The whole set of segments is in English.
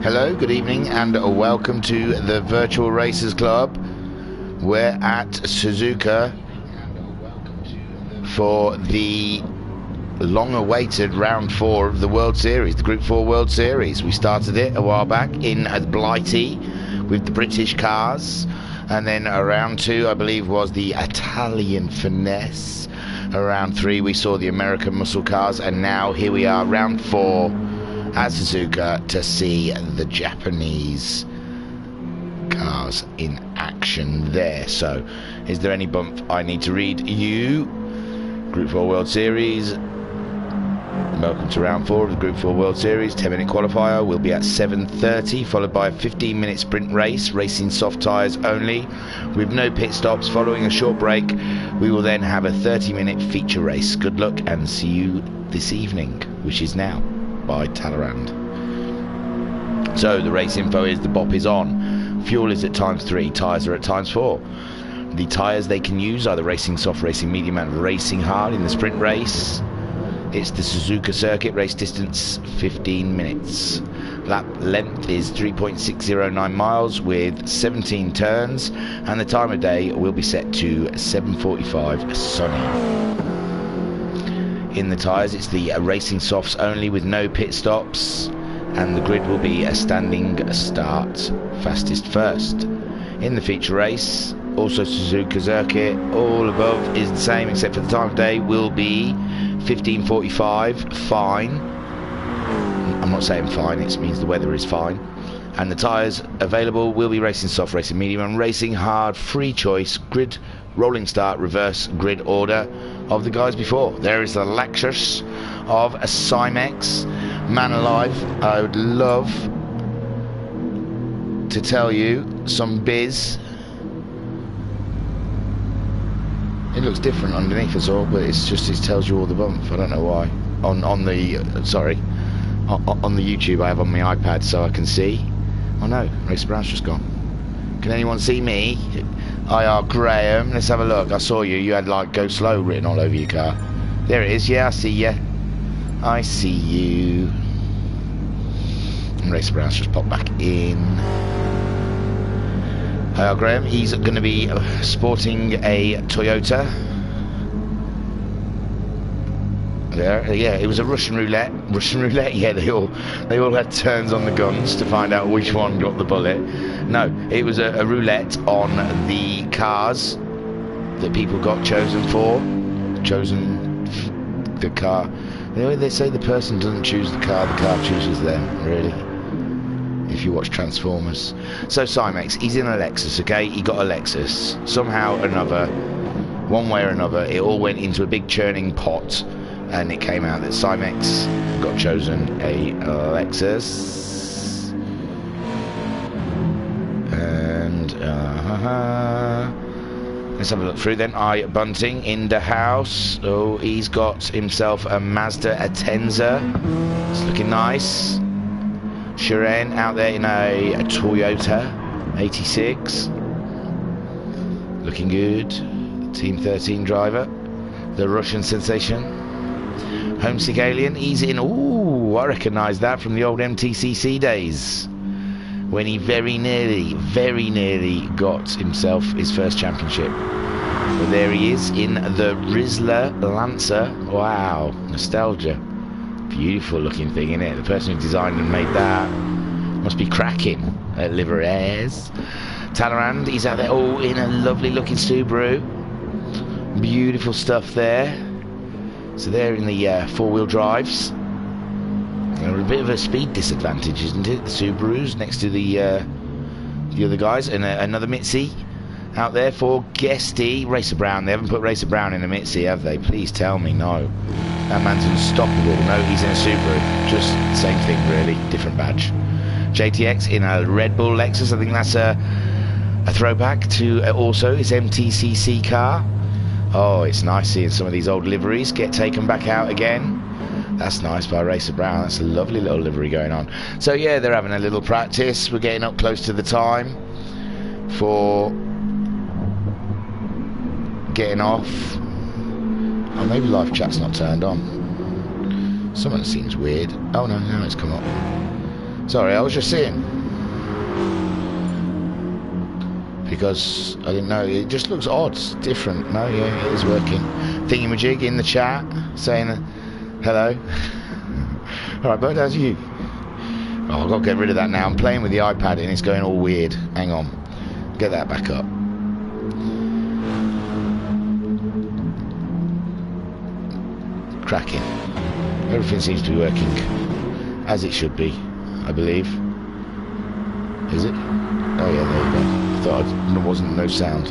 Hello, good evening, and welcome to the Virtual Racers Club. We're at Suzuka for the long-awaited round 4 of the World Series, the Gr4 World Series. We started it a while back in Blighty with the British cars, and then round 2, I believe, was the Italian Finesse. Round 3, we saw the American muscle cars, and now here we are, round 4 at Suzuka to see the Japanese cars in action there. So, is there any bump I need to read you? Gr4 World Series. Welcome to round 4 of the Gr4 World Series. 10-minute qualifier will be at 7:30, followed by a 15-minute sprint race, racing soft tyres only, with no pit stops. Following a short break, we will then have a 30-minute feature race. Good luck and see you this evening, which is now, by Talleyrand. So the race info is the BOP is on. Fuel is at ×3, tyres are at ×4. The tyres they can use are the racing soft, racing medium and racing hard in the sprint race. It's the Suzuka circuit, race distance 15 minutes. Lap length is 3.609 miles with 17 turns, and the time of day will be set to 7:45 sunny. In the tyres, it's the racing softs only with no pit stops, and the grid will be a standing start, fastest first. In the feature race, also Suzuka circuit, all above is the same except for the time of day will be 15:45, fine. I'm not saying fine, it means the weather is fine. And the tyres available will be racing soft, racing medium and racing hard, free choice, grid, rolling start, reverse grid order of the guys before. There is the Lexus of a Cymex. Man alive, I would love to tell you some biz. It looks different underneath us all, but it's just, it tells you all the bump. I don't know why. On the YouTube I have on my iPad so I can see. Oh no, Racer Brown's just gone. Can anyone see me? IR Graham, let's have a look. I saw you. You had like "go slow" written all over your car. There it is. Yeah, I see you. I see you. And Racer Brown's just popped back in. Graham, he's going to be sporting a Toyota. There, yeah, it was a Russian roulette. Russian roulette, yeah, they all had turns on the guns to find out which one got the bullet. No, it was a roulette on the cars that people got chosen the car. They say the person doesn't choose the car chooses them, really. If you watch Transformers. So Cymex, he's in a Lexus, okay? He got a Lexus. Somehow or another, one way or another, it all went into a big churning pot, and it came out that Cymex got chosen a Lexus. And let's have a look through then. Bunting in the house. Oh, he's got himself a Mazda Atenza. It's looking nice. Shiren out there in a Toyota 86, looking good. Team 13 driver, the Russian sensation. Homesick Alien, he's in. Ooh, I recognise that from the old MTCC days when he very nearly got himself his first championship. But there he is in the Rizzler Lancer. Wow, nostalgia. Beautiful looking thing, isn't it? The person who designed and made that must be cracking at liveries. Talleyrand, he's out there, oh, in a lovely looking Subaru. Beautiful stuff there. So they're in the four-wheel drives. They're a bit of a speed disadvantage, isn't it? The Subarus next to the other guys. And another Mitzi out there for Guesty. Racer Brown, they haven't put Racer Brown in a Mitzi, have they? Please tell me no. That man's unstoppable. No, he's in a Subaru. Just same thing, really. Different badge. JTX in a Red Bull Lexus. I think that's a throwback to also his MTCC car. Oh, it's nice seeing some of these old liveries get taken back out again. That's nice by Racer Brown. That's a lovely little livery going on. So yeah, they're having a little practice. We're getting up close to the time for getting off. Oh, maybe live chat's not turned on. Something seems weird. Oh no, now it's come up. Sorry, I was just seeing. Because I didn't know, it just looks odd, it's different. No, yeah, it is working. Thingamajig in the chat, saying hello. Alright, but how's you? Oh, I've got to get rid of that now. I'm playing with the iPad and it's going all weird. Hang on. Get that back up. Cracking. Everything seems to be working as it should be, I believe. Is it? Oh yeah, there you go. I thought there wasn't no sound.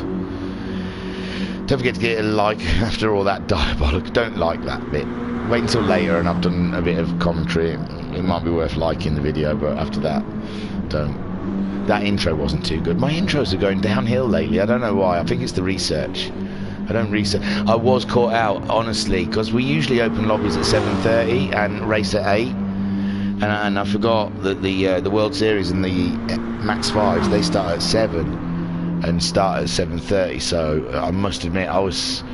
Don't forget to get a like after all that diabolic. Don't like that bit. Wait until later and I've done a bit of commentary. It might be worth liking the video, but after that, don't. That intro wasn't too good. My intros are going downhill lately. I don't know why. I think it's the research. I don't research. I was caught out, honestly, because we usually open lobbies at 7:30 and race at 8. And I forgot that the World Series and the Max 5s, they start at 7 and start at 7:30. So I must admit, I was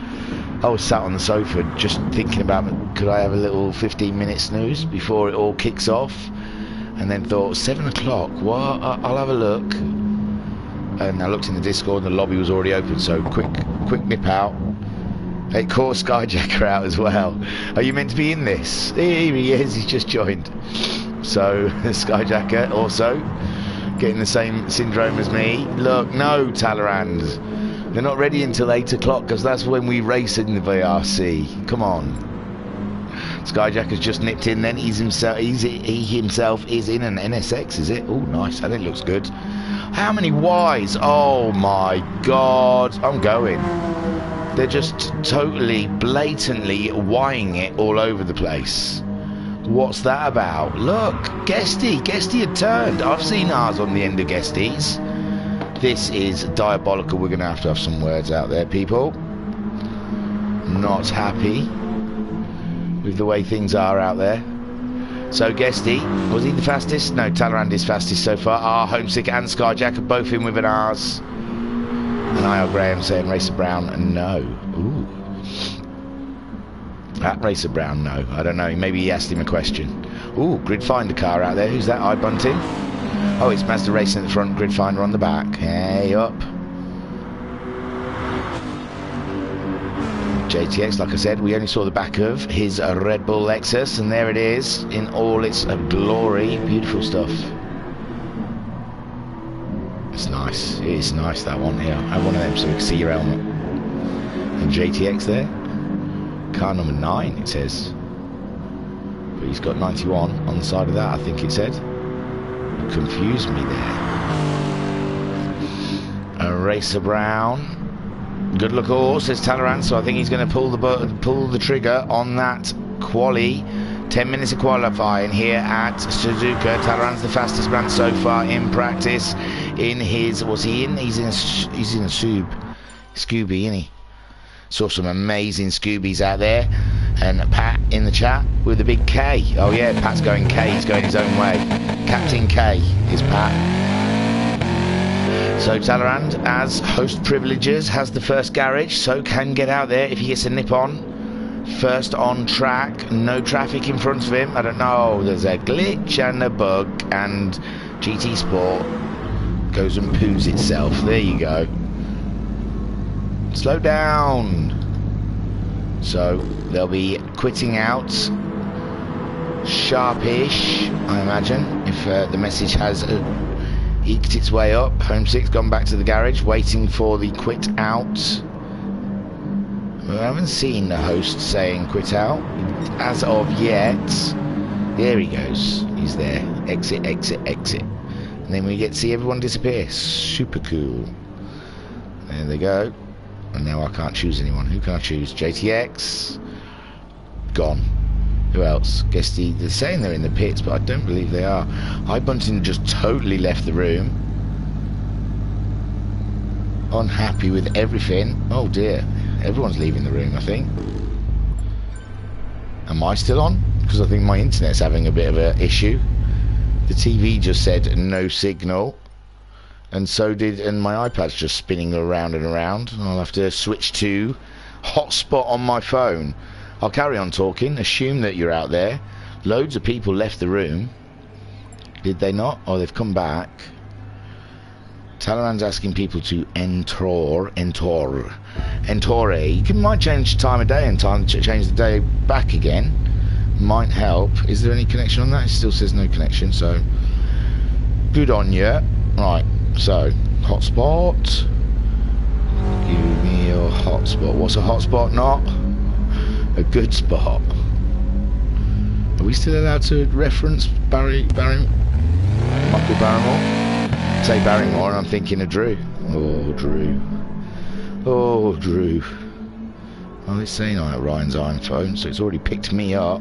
sat on the sofa just thinking about, could I have a little 15-minute snooze before it all kicks off? And then thought, 7 o'clock, what? I'll have a look. And I looked in the Discord and the lobby was already open, so quick nip out. It caught Skyjacker out as well. Are you meant to be in this? Here he is, he's just joined. So, Skyjacker also getting the same syndrome as me. Look, no, Talleyrand. They're not ready until 8 o'clock because that's when we race in the VRC. Come on. Skyjacker's just nipped in then. He himself is in an NSX, is it? Oh, nice. That looks good. How many Ys? Oh my god. I'm going. They're just totally, blatantly Ying it all over the place. What's that about? Look, Guesty had turned. I've seen ours on the end of Guesties. This is diabolical. We're going to have some words out there, people. Not happy with the way things are out there. So Guesty, was he the fastest? No, Talleyrand is fastest so far. Homesick and Skyjack are both in with an R's. And I.R. Graham saying Racer Brown, no. Ooh. At Racer Brown, no. I don't know. Maybe he asked him a question. Ooh, Grid Finder car out there. Who's that? iBunting? Oh, it's Mazda Racing at the front, Grid Finder on the back. Hey, up. JTX, like I said, we only saw the back of his Red Bull Lexus, and there it is in all its glory. Beautiful stuff. It's nice. It is nice, that one here. I have one of them so we can see your helmet. And JTX there. Car number 9, it says. But he's got 91 on the side of that, I think it said. Confused me there. A Racer Brown. Good look all, says Talleyrand, so I think he's going to pull the trigger on that quali. 10 minutes of qualifying here at Suzuka. Talleyrand's the fastest man so far in practice. In his, what's he in? He's in a Scooby, isn't he? Saw some amazing Scoobies out there. And Pat in the chat with the big K. Oh yeah, Pat's going K, he's going his own way. Captain K is Pat. So Talleyrand, as host privileges, has the first garage, so can get out there if he gets a nip on. First on track, no traffic in front of him. I don't know, there's a glitch and a bug, and GTSport goes and poos itself. There you go. Slow down. So they'll be quitting out sharpish, I imagine, if the message has eked its way up. Homesick's gone back to the garage, waiting for the quit out. I haven't seen the host saying quit out as of yet. There he goes. He's there. Exit, exit, exit. And then we get to see everyone disappear. Super cool. There they go. And now I can't choose anyone. Who can I choose? JTX. Gone. Who else? Guess they're saying they're in the pits, but I don't believe they are. iBunting just totally left the room. Unhappy with everything. Oh dear. Everyone's leaving the room, I think. Am I still on? Because I think my internet's having a bit of an issue. The TV just said no signal. And so did, and my iPad's just spinning around and around. I'll have to switch to hotspot on my phone. I'll carry on talking. Assume that you're out there. Loads of people left the room. Did they not? Oh, they've come back. Talleyrand's asking people to entore. You might change time of day and change the day back again. Might help. Is there any connection on that? It still says no connection, so good on you. Right, so hotspot. Give me your hotspot. What's a hotspot? Not a good spot. Are we still allowed to reference Michael Barrymore? Say Barrymore and I'm thinking of Drew. Oh, Drew. Oh, Drew. Oh, it's saying on Ryan's iPhone, so it's already picked me up.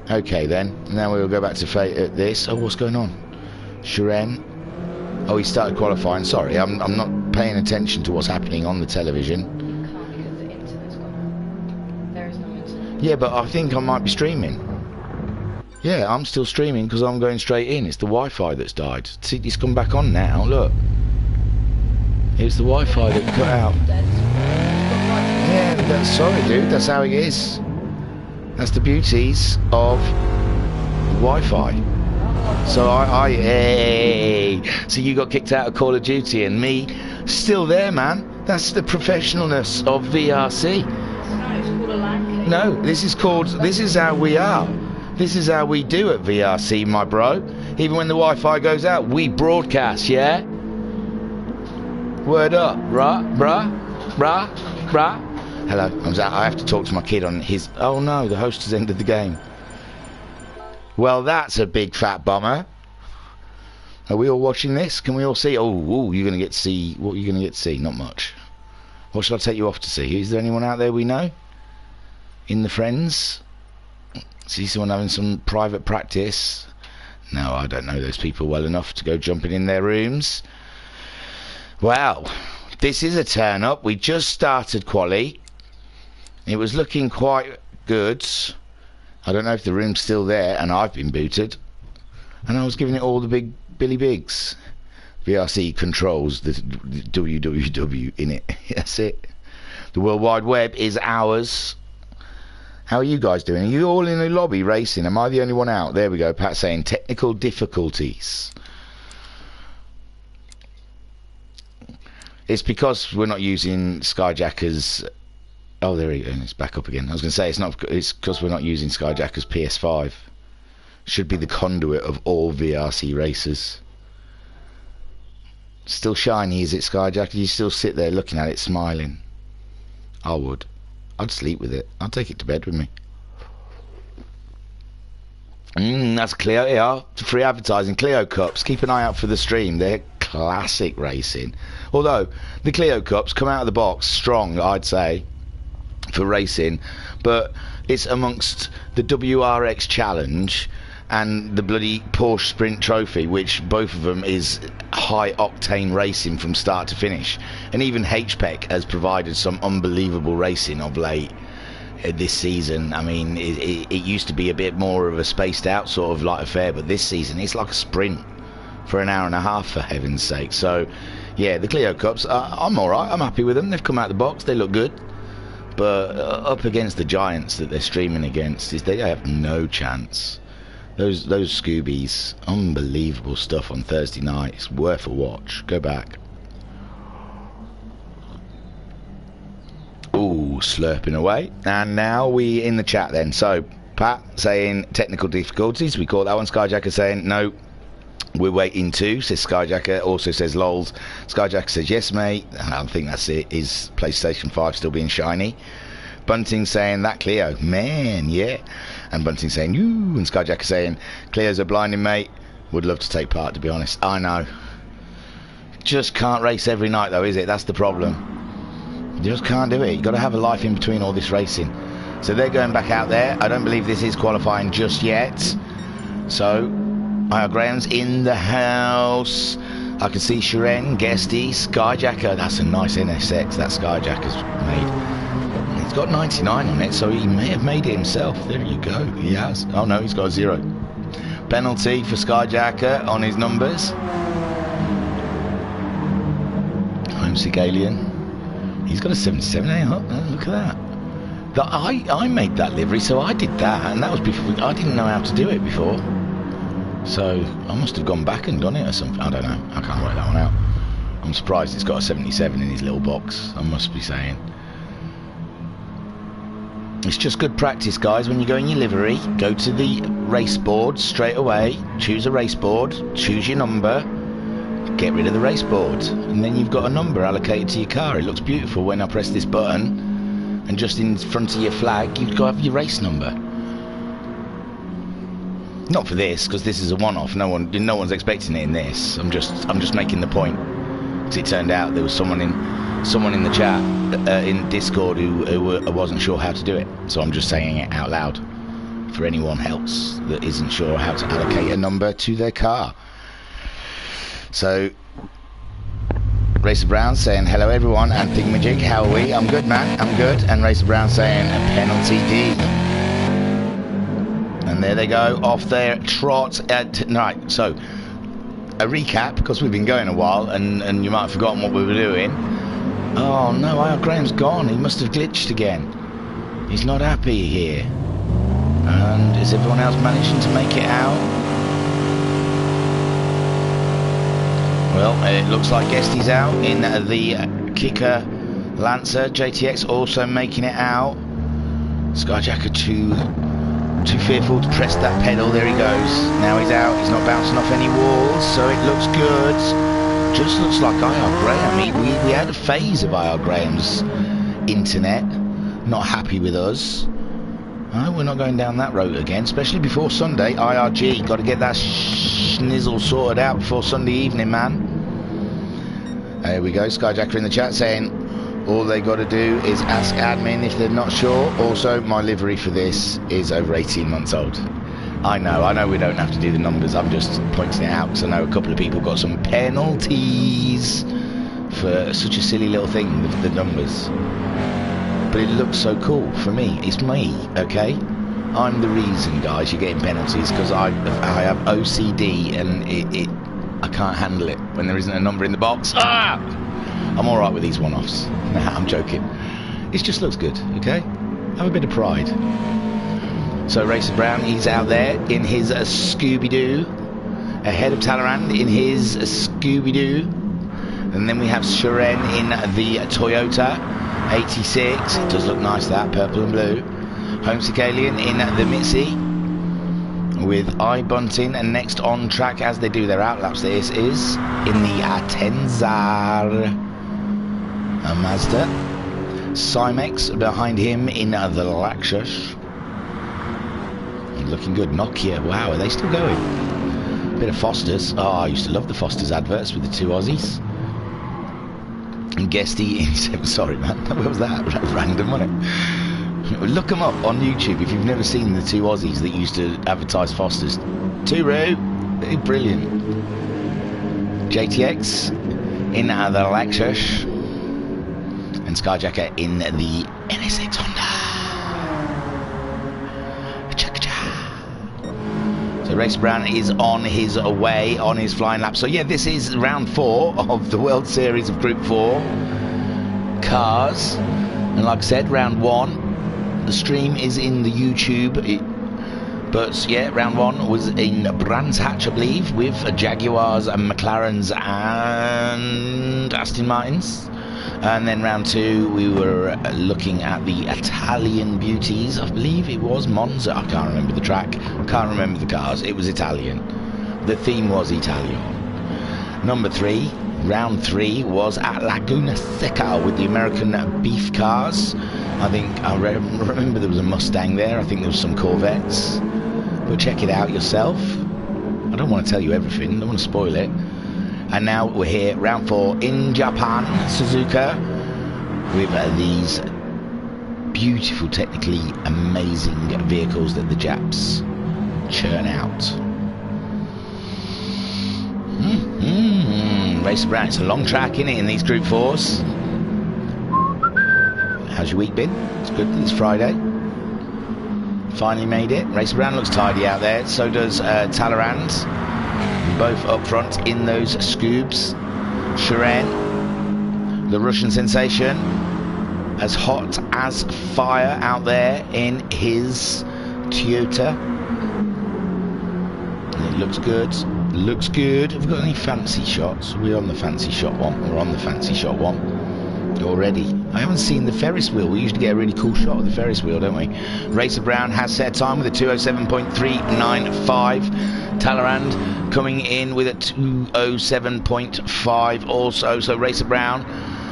Okay, then. Now we'll go back to this. Oh, what's going on? Shiren. Oh, he started qualifying. Sorry, I'm not paying attention to what's happening on the television. Can't because the internet's gone out. There is no internet. Yeah, but I think I might be streaming. Yeah, I'm still streaming because I'm going straight in. It's the Wi-Fi that's died. See, it's come back on now, look. It's the Wi-Fi that cut out. Yeah, sorry dude, that's how it is. That's the beauties of Wi-Fi. So hey. So you got kicked out of Call of Duty and me still there, man. That's the professionalness of VRC. No, this is how we are. This is how we do at VRC, my bro. Even when the Wi-Fi goes out, we broadcast, yeah? Word up, brah. Hello, I have to talk to my kid on his... Oh no, the host has ended the game. Well, that's a big fat bummer. Are we all watching this? Can we all see? Oh, you're going to get to see... What are you going to get to see? Not much. What should I take you off to see? Is there anyone out there we know? In the friends? See someone having some private practice? No, I don't know those people well enough to go jumping in their rooms. Well, this is a turn up. We just started quali. It was looking quite good. I don't know if the room's still there, and I've been booted. And I was giving it all the big Billy Bigs. VRC controls the www in it. That's it. The World Wide Web is ours. How are you guys doing? Are you all in the lobby racing? Am I the only one out? There we go. Pat saying technical difficulties. It's because we're not using Skyjacker's... Oh, there he is. It's back up again. I was going to say it's because we're not using Skyjacker's PS5. Should be the conduit of all VRC racers. Still shiny, is it, Skyjacker? You still sit there looking at it, smiling. I would. I'd sleep with it. I'd take it to bed with me. That's Clio. Yeah, free advertising. Clio Cups. Keep an eye out for the stream. They're classic racing. Although the Clio Cups come out of the box strong, I'd say, for racing. But it's amongst the WRX Challenge and the bloody Porsche Sprint Trophy, which both of them is high octane racing from start to finish. And even HPEC has provided some unbelievable racing of late this season. I mean, it used to be a bit more of a spaced out sort of light affair, but this season it's like a sprint for an hour and a half, for heaven's sake. So yeah, the Clio Cups, I'm alright, I'm happy with them. They've come out of the box, they look good, but up against the giants that they're streaming against, they have no chance. Those Scoobies, unbelievable stuff on Thursday night. It's worth a watch. Go back. Ooh, slurping away. And now we in the chat then. So Pat saying technical difficulties. We caught that one. Skyjacker saying no. We're waiting too, says Skyjacker. Also says lols. Skyjacker says yes, mate. I think that's it. Is PlayStation 5 still being shiny? Bunting saying that Clio, man, yeah. And Bunting saying you, and Skyjacker saying Clio's a blinding, mate. Would love to take part, to be honest. I know. Just can't race every night though, is it? That's the problem. You just can't do it. You've got to have a life in between all this racing. So they're going back out there. I don't believe this is qualifying just yet. So Graham's in the house. I can see Shiren, Guesty, Skyjacker. That's a nice NSX that Skyjacker's made. It's got 99 on it, so he may have made it himself. There you go. He has. Oh no, he's got a 0. Penalty for Skyjacker on his numbers. Homesick Alien. He's got a 77, eh? Oh, look at that. I made that livery, so I did that, and that was before. I didn't know how to do it before. So I must have gone back and done it or something. I don't know. I can't work that one out. I'm surprised it's got a 77 in his little box, I must be saying. It's just good practice, guys. When you go in your livery, go to the race board straight away, choose a race board, choose your number, get rid of the race board, and then you've got a number allocated to your car. It looks beautiful when I press this button, and just in front of your flag, you've got to have your race number. Not for this, because this is a one-off. No one's expecting it in this. I'm just making the point. Because it turned out there was someone in the chat in Discord who wasn't sure how to do it. So I'm just saying it out loud for anyone else that isn't sure how to allocate a number to their car. So Racer Brown saying hello everyone, and Thingamajig, how are we? I'm good, man, I'm good. And Racer Brown saying a penalty D. And there they go off their trot. Right, so a recap, because we've been going a while and you might have forgotten what we were doing. Oh no, IR Graham's gone. He must have glitched again. He's not happy here. And is everyone else managing to make it out? Well, it looks like Guesty's out in the Kicker Lancer. JTX also making it out. Skyjacker too fearful to press that pedal. There he goes. Now he's out. He's not bouncing off any walls, so it looks good. Just looks like IR Graham. We had a phase of IR Graham's internet not happy with us. No, we're not going down that road again, especially before Sunday. IRG, got to get that schnizzle sorted out before Sunday evening, man. There we go. Skyjacker in the chat saying all they got to do is ask admin if they're not sure. Also, my livery for this is over 18 months old. I know we don't have to do the numbers. I'm just pointing it out because I know a couple of people got some penalties for such a silly little thing, the numbers. But it looks so cool for me. It's me, okay? I'm the reason, guys, you're getting penalties, because I have OCD and I can't handle it when there isn't a number in the box. Ah! I'm alright with these one-offs. Nah, I'm joking. It just looks good, okay? Have a bit of pride. So Racer Brown, he's out there in his Scooby-Doo, ahead of Talleyrand in his Scooby-Doo. And then we have Sharon in the Toyota 86. It does look nice, that purple and blue. Homesick Alien in the Mitzi with iBunting, and next on track as they do their outlaps, this is in the Atenzar Mazda. Cymex behind him in the Lexus. Looking good. Nokia, wow, are they still going? Bit of Foster's. Oh, I used to love the Foster's adverts with the two Aussies. And Guesty in... Sorry, man. What was that? Random, wasn't it? Look them up on YouTube if you've never seen the two Aussies that used to advertise Foster's. Turu. They're brilliant. JTX in the Lexus. And Skyjacker in the NSX Honda. So Racer Brown is on his way, on his flying lap. So yeah, this is round 4 of the World Series of Group 4 cars. And like I said, round 1, the stream is in the YouTube. But yeah, round 1 was in Brands Hatch, I believe, with Jaguars and McLarens and Aston Martins. And then round 2, we were looking at the Italian beauties. I believe it was Monza. I can't remember the track. I can't remember the cars. It was Italian. The theme was Italian. Number 3, round 3, was at Laguna Seca with the American beef cars. I think I remember there was a Mustang there. I think there was some Corvettes. But check it out yourself. I don't want to tell you everything. I don't want to spoil it. And now we're here, round 4 in Japan, Suzuka, with these beautiful, technically amazing vehicles that the Japs churn out. Racer Brown, it's a long track, innit, in these Group 4s. How's your week been? It's good, it's Friday. Finally made it. Racer Brown looks tidy out there, so does Talleyrand. Both up front in those scoobs. Sharon, the Russian sensation, as hot as fire out there in his Toyota. And it Looks good. Looks good. Have we got any fancy shots? We're on the fancy shot one. We're on the fancy shot one already. I haven't seen the Ferris wheel. We usually get a really cool shot of the Ferris wheel, don't we? Racer Brown has set time with a 2:07.395. Talleyrand coming in with a 2:07.5 also. So Racer Brown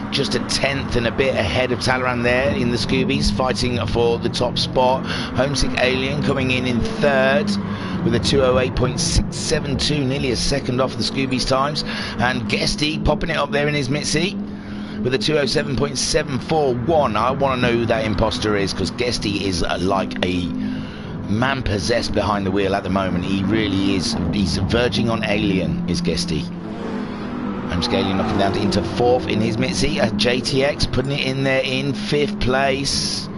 just a tenth and a bit ahead of Talleyrand there in the Scoobies, fighting for the top spot. Homesick Alien coming in third with a 2:08.672, nearly a second off the Scoobies times. And Guesty popping it up there in his Mitzi with a 2:07.741. I want to know who that imposter is, because Guesty is like a man possessed behind the wheel at the moment. He really is. He's verging on alien, is Guesty. I'm scaling knocking down into fourth in his Mitzi. JTX putting it in there in fifth place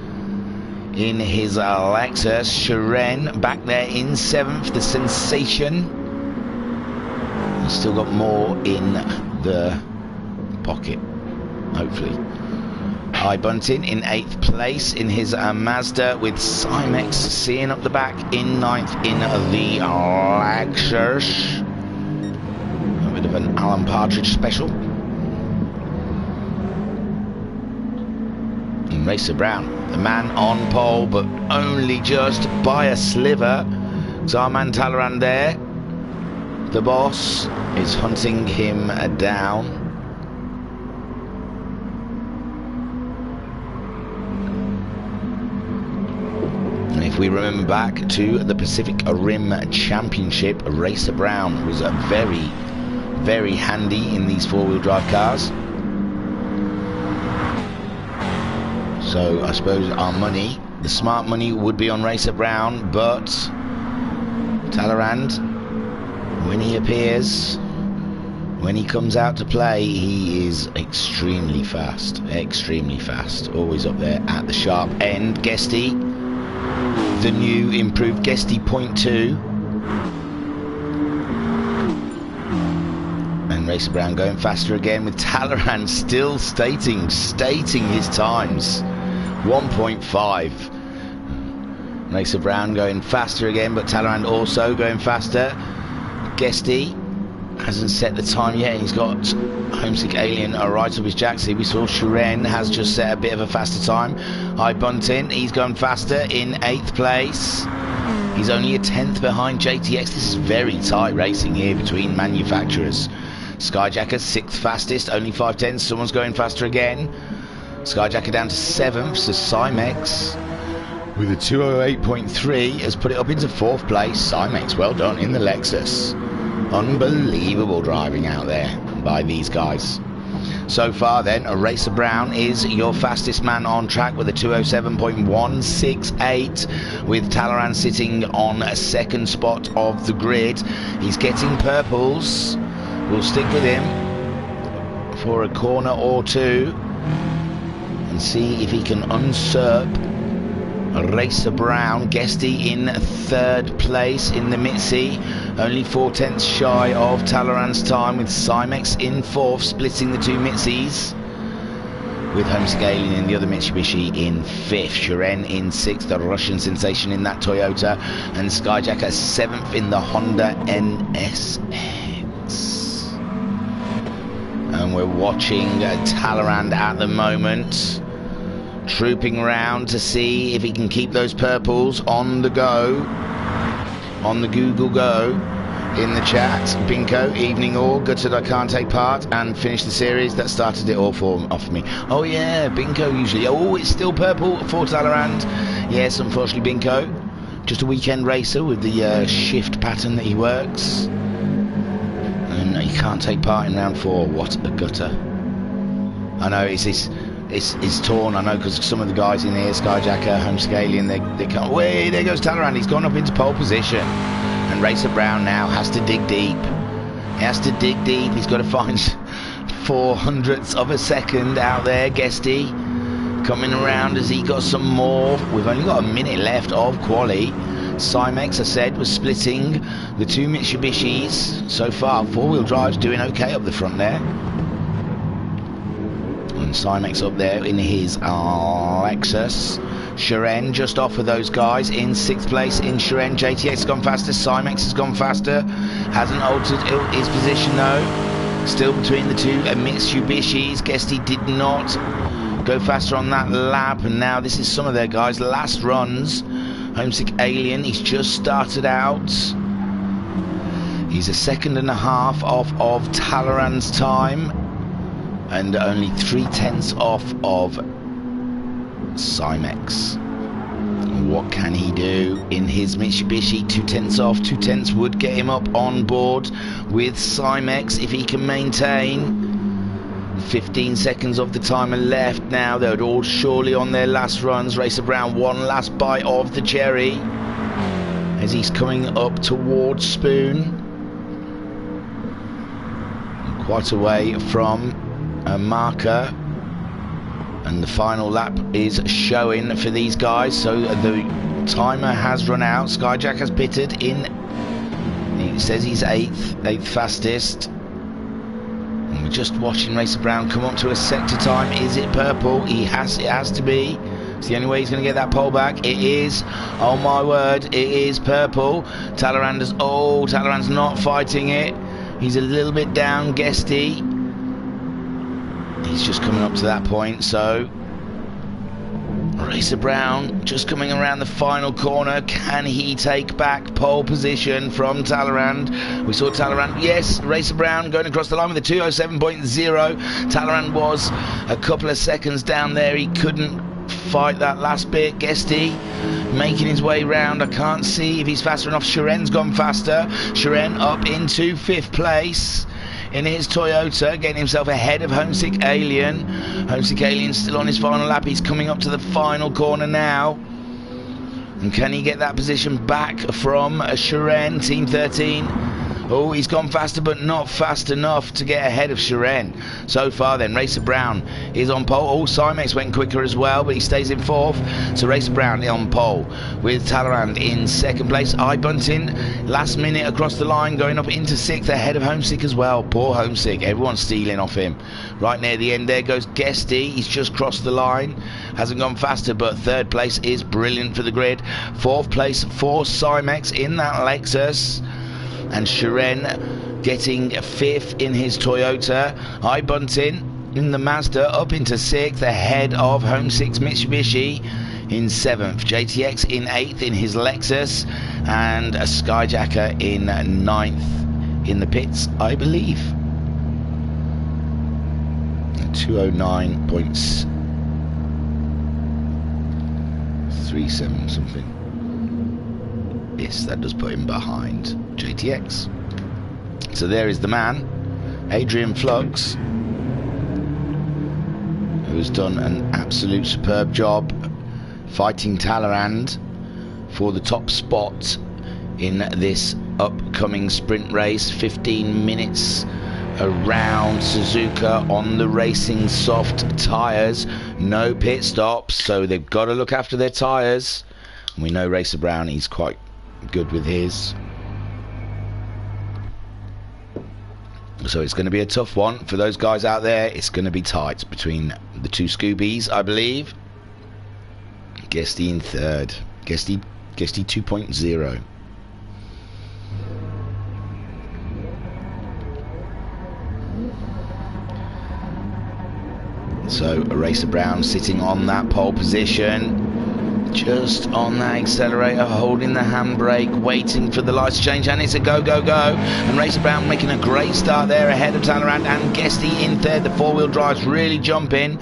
in his Lexus. Sharon back there in seventh. The Sensation. He's still got more in the pocket, hopefully. Bunting in 8th place in his Mazda, with Cymex seeing up the back in 9th in the Lexus. A bit of an Alan Partridge special. And Racer Brown, the man on pole, but only just by a sliver. Zarman Talleyrand there, the boss, is hunting him down. If we remember back to the Pacific Rim Championship, Racer Brown was very, very handy in these four-wheel drive cars. So I suppose our money, the smart money, would be on Racer Brown, but Talleyrand, when he appears, when he comes out to play, he is extremely fast, always up there at the sharp end. Guesty, the new improved Guesty .2, and Racer Brown going faster again, with Talleyrand still stating his times. 1.5. Racer Brown going faster again, but Talleyrand also going faster. Guesty hasn't set the time yet. He's got Homesick Alien right up his jacksie. We saw Sharon has just set a bit of a faster time. Bunting, he's going faster in 8th place. He's only a 10th behind JTX. This is very tight racing here between manufacturers. Skyjacker 6th fastest, only 5/10. Someone's going faster again. Skyjacker down to 7th, so Cymex with a 2:08.3 has put it up into 4th place. Cymex, well done in the Lexus. Unbelievable driving out there by these guys. So far then, Racer Brown is your fastest man on track with a 2:07.168, with Talleyrand sitting on a 2nd spot of the grid. He's getting purples. We'll stick with him for a corner or two and see if he can usurp Racer Brown. Guesty in 3rd place in the Mitzi, only 4/10 shy of Talleyrand's time, with Cymex in 4th, splitting the two Mitzis, with Homesick Alien in the other Mitsubishi in 5th. Sharon in 6th, the Russian sensation in that Toyota, and Skyjacker 7th in the Honda NSX. And we're watching Talleyrand at the moment, trooping around to see if he can keep those purples on the go, on the Google Go. In the chat, Binko, evening all, gutted I can't take part and finish the series. That started it all off me. Oh yeah, Binko usually. Oh, it's still purple for Talleyrand. Yes, unfortunately Binko, just a weekend racer with the shift pattern that he works, and he can't take part in round 4. What a gutter. I know, it's torn, I know, because some of the guys in here, Skyjacker, Homesick Alien, they can't. Wait, there goes Talleyrand. He's gone up into pole position, and Racer Brown now has to dig deep. He has to dig deep. He's got to find 400ths of a second out there. Guesty coming around as he got some more. We've only got a minute left of quali. Cymex, I said, was splitting the two Mitsubishis so far. 4-wheel drive's doing okay up the front there. Cymex up there in his Lexus. Shiren just off of those guys. In 6th place in Shiren. JTX has gone faster. Cymex has gone faster. Hasn't altered his position though. Still between the two Mitsubishis. Guessed he did not go faster on that lap, and now this is some of their guys' last runs. Homesick Alien, he's just started out. He's a 1.5 seconds off of Talleyrand's time, and only 0.3 off of Cymex. What can he do in his Mitsubishi? 0.2 off. 0.2 would get him up on board with Cymex if he can maintain. 15 seconds of the timer left now. They're all surely on their last runs. Racer Brown, one last bite of the cherry as he's coming up towards Spoon. Quite away from a marker. And the final lap is showing for these guys. So the timer has run out. Skyjack has pitted in. He says he's 8th fastest. And we're just watching Racer Brown come up to a sector time. Is it purple? It has to be. It's the only way he's going to get that pole back. It is. Oh my word, it is purple. Talleyrand's not fighting it. He's a little bit down, Guesty. He's just coming up to that point, so Racer Brown just coming around the final corner. Can he take back pole position from Talleyrand? We saw Talleyrand, yes, Racer Brown going across the line with a 2:07.0. Talleyrand was a couple of seconds down there. He couldn't fight that last bit. Guesty making his way round. I can't see if he's faster enough. Shiren's gone faster. Shiren up into 5th place in his Toyota, getting himself ahead of Homesick Alien. Homesick Alien still on his final lap. He's coming up to the final corner now. And can he get that position back from Shiren, Team 13? Oh, he's gone faster, but not fast enough to get ahead of Shiren. So far then, Racer Brown is on pole. Oh, Cymex went quicker as well, but he stays in 4th. So Racer Brown on pole with Talleyrand in 2nd place. iBunting, last minute across the line, going up into 6th, ahead of Homesick as well. Poor Homesick, everyone's stealing off him. Right near the end there goes Guesty. He's just crossed the line. Hasn't gone faster, but 3rd place is brilliant for the grid. 4th place for Cymex in that Lexus. And Shiren getting 5th in his Toyota. iBunting in the Mazda up into 6th, ahead of Homesick's Mitsubishi in 7th. JTX in 8th in his Lexus, and a Skyjacker in 9th in the pits, I believe. 209.37 something. Yes, that does put him behind JTX. So there is the man, Adrian Flux, who has done an absolute superb job fighting Talleyrand for the top spot in this upcoming sprint race. 15 minutes around Suzuka on the racing soft tyres. No pit stops, so they've got to look after their tyres. And we know Racer Brown, he's quite good with his. So it's going to be a tough one for those guys out there. It's going to be tight between the two Scoobies, I believe. Guesty in 3rd. Guesty 2.0. So Racer Brown sitting on that pole position, just on the accelerator, holding the handbrake, waiting for the lights to change, and it's a go, go, go. And Racer Brown making a great start there ahead of Talleyrand, and Guesty in 3rd. The 4-wheel drive's really jumping.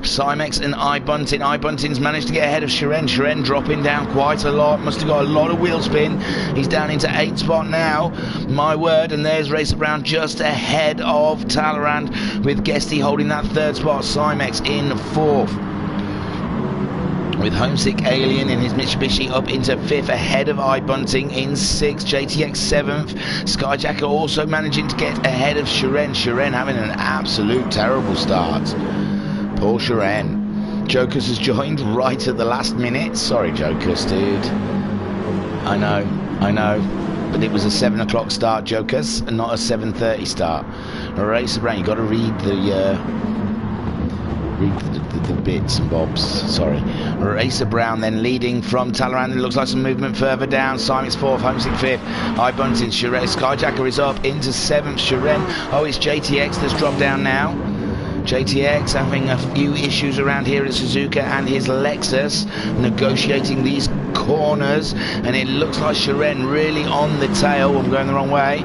Cymex and iBunting. iBunting's managed to get ahead of Shiren. Shiren dropping down quite a lot. Must have got a lot of wheel spin. He's down into 8th spot now. My word. And there's Racer Brown just ahead of Talleyrand, with Guesty holding that 3rd spot. Cymex in 4th, with Homesick Alien in his Mitsubishi up into 5th, ahead of iBunting in 6th. JTX 7th. Skyjacker also managing to get ahead of Shiren. Shiren having an absolute terrible start. Poor Shiren. Jokers has joined right at the last minute. Sorry, Jokers, dude. I know. But it was a 7 o'clock start, Jokers, and not a 7:30 start. Racer Brown, you got to read the the bits and bobs. Sorry. Racer Brown then leading from Talaran. It looks like some movement further down. Simon's 4th, Homesick 5th. iBunting, Shiren. Skyjacker is up into 7th. Shiren. Oh, it's JTX that's dropped down now. JTX having a few issues around here at Suzuka and his Lexus, negotiating these corners, and it looks like Shiren really on the tail, I'm going the wrong way,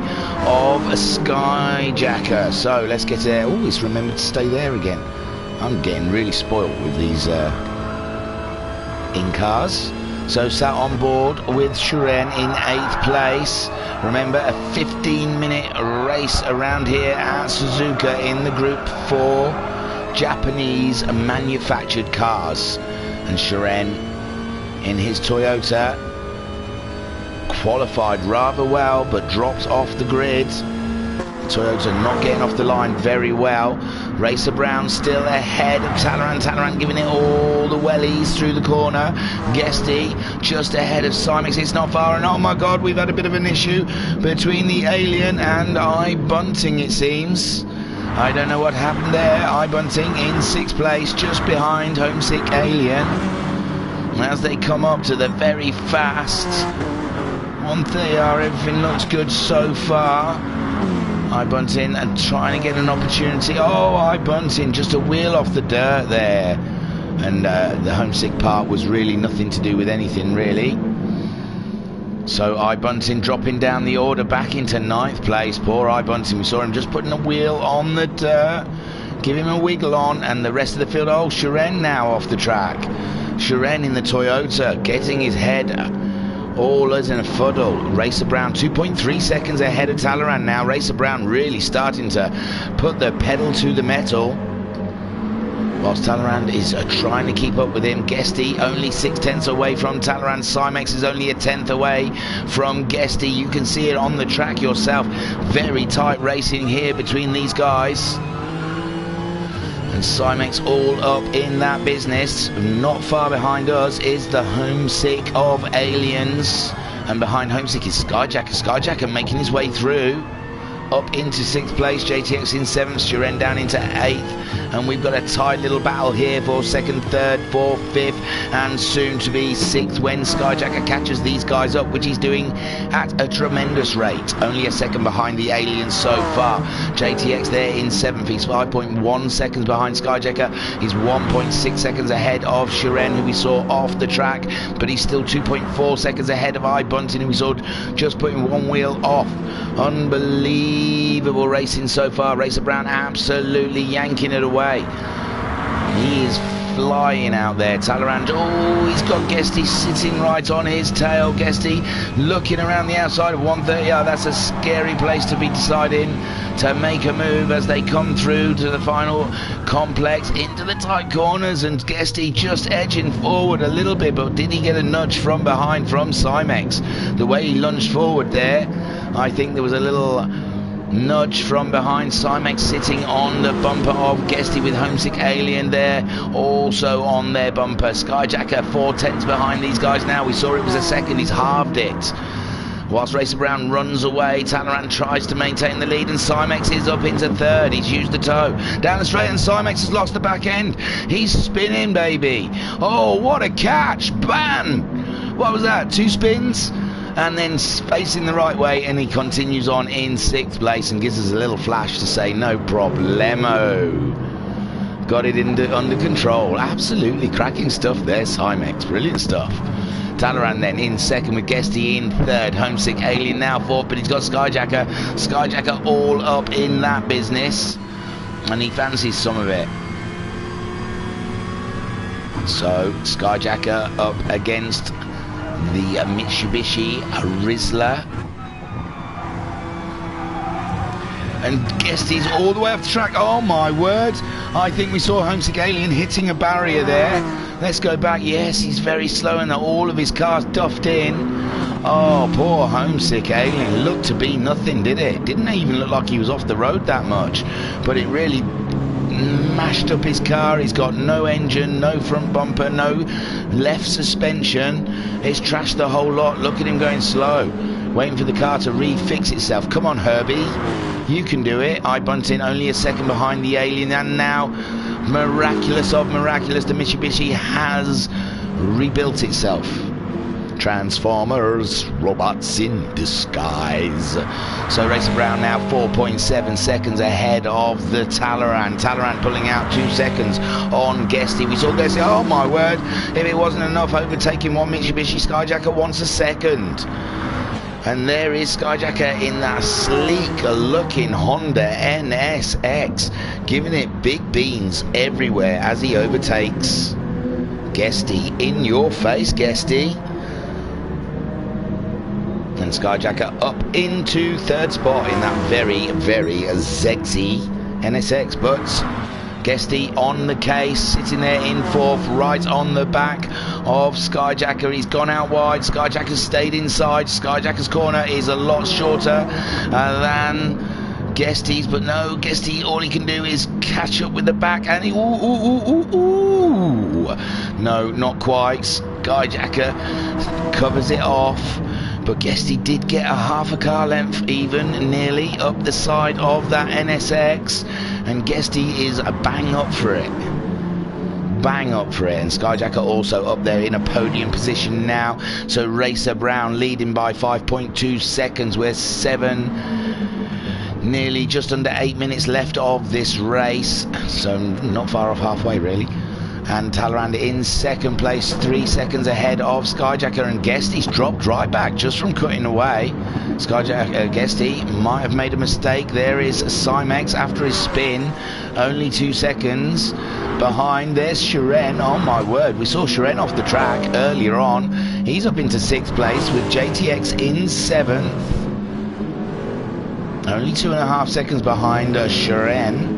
of a Skyjacker. So let's get there. Oh, he's remembered to stay there again. I'm getting really spoiled with these in-cars. So sat on board with Shiren in 8th place. Remember, a 15-minute race around here at Suzuka in the Group 4 Japanese manufactured cars. And Shiren in his Toyota qualified rather well, but dropped off the grid. Toyota not getting off the line very well. Racer Brown still ahead of Talaran. Talaran giving it all the wellies through the corner. Guesty just ahead of Simex. It's not far, and oh my god, we've had a bit of an issue between the Alien and iBunting, it seems. I don't know what happened there. iBunting in 6th place, just behind Homesick Alien. As they come up to the very fast 130R, everything looks good so far. iBunting and trying to get an opportunity. Oh, iBunting, just a wheel off the dirt there. And the Homesick part was really nothing to do with anything, really. So iBunting dropping down the order back into 9th place. Poor iBunting, we saw him just putting a wheel on the dirt. Give him a wiggle on, and the rest of the field. Oh, Shiren now off the track. Shiren in the Toyota, getting his head all as in a fuddle. Racer Brown 2.3 seconds ahead of Talaran now. Racer Brown really starting to put the pedal to the metal, whilst Talaran is trying to keep up with him. Guesty only 6/10 away from Talaran. Simex is only a 10th away from Guesty. You can see it on the track yourself. Very tight racing here between these guys. And Simex all up in that business. Not far behind us is the Homesick of Aliens, and behind Homesick is Skyjacker. Skyjacker making his way through up into 6th place. JTX in 7th, Shiren down into 8th, and we've got a tight little battle here for 2nd, 3rd, 4th, 5th, and soon to be 6th when Skyjacker catches these guys up, which he's doing at a tremendous rate. Only a second behind the Aliens so far. JTX there in 7th, he's 5.1 seconds behind Skyjacker. He's 1.6 seconds ahead of Shiren, who we saw off the track, but he's still 2.4 seconds ahead of iBunting, who we saw just putting one wheel off. Unbelievable racing so far. Racer Brown absolutely yanking it away. He is flying out there. Talaran, oh, he's got Guesty sitting right on his tail. Guesty looking around the outside of 130. Oh, that's a scary place to be deciding to make a move as they come through to the final complex into the tight corners, and Guesty just edging forward a little bit, but did he get a nudge from behind from Simex? The way he lunged forward there, I think there was a little nudge from behind. Simex sitting on the bumper of Guesty with Homesick Alien there also on their bumper. Skyjacker 4/10 behind these guys now. We saw it was a second, he's halved it. Whilst Racer Brown runs away, Talaran tries to maintain the lead, and Simex is up into 3rd. He's used the toe down the straight, and Simex has lost the back end. He's spinning, baby. Oh, what a catch. Bam! What was that, 2 spins? And then facing the right way, and he continues on in 6th place and gives us a little flash to say no problemo. Got it under control. Absolutely cracking stuff there, Simex. Brilliant stuff. Talaran then in 2nd with Guesty in 3rd. Homesick Alien now 4th, but he's got Skyjacker. Skyjacker all up in that business, and he fancies some of it. So Skyjacker up against the Mitsubishi Rizla, and Guesty's all the way off the track. Oh my word, I think we saw Homesick Alien hitting a barrier there. Let's go back. Yes, he's very slow, and all of his cars duffed in. Oh, poor Homesick Alien. Looked to be nothing, did it? Didn't even look like he was off the road that much, but it really mashed up his car. He's got no engine, no front bumper, no left suspension. It's trashed the whole lot. Look at him going slow, waiting for the car to refix itself. Come on, Herbie, you can do it. iBunting only a second behind the Alien, and now Miraculous of miraculous, the Mitsubishi has rebuilt itself. Transformers, robots in disguise. So Racer Brown now 4.7 seconds ahead of the Talleyrand. Talleyrand pulling out 2 seconds on Guesty. We saw Guesty, oh my word, if it wasn't enough, overtaking one Mitsubishi Skyjacker wants a second. And there is Skyjacker in that sleek looking Honda NSX, giving it big beans everywhere as he overtakes Guesty. In your face, Guesty. And Skyjacker up into third spot in that very, very sexy NSX. But Guesty on the case, sitting there in fourth, right on the back of Skyjacker. He's gone out wide. Skyjacker's stayed inside. Skyjacker's corner is a lot shorter than Guesty's, but no, Guesty, all he can do is catch up with the back, and he, no, not quite. Skyjacker covers it off. But Guesty did get a half a car length even, nearly up the side of that NSX. And Guesty is a bang up for it. Bang up for it. And Skyjacker also up there in a podium position now. So Racer Brown leading by 5.2 seconds. We're nearly just under 8 minutes left of this race. So not far off halfway really. And Talleyrand in second place, 3 seconds ahead of Skyjacker, and Guesty's dropped right back just from cutting away. Guesty might have made a mistake. There is Simex after his spin, only 2 seconds behind. There's Shiren, oh my word, we saw Shiren off the track earlier on. He's up into 6th place with JTX in 7th. Only 2.5 seconds behind Shiren.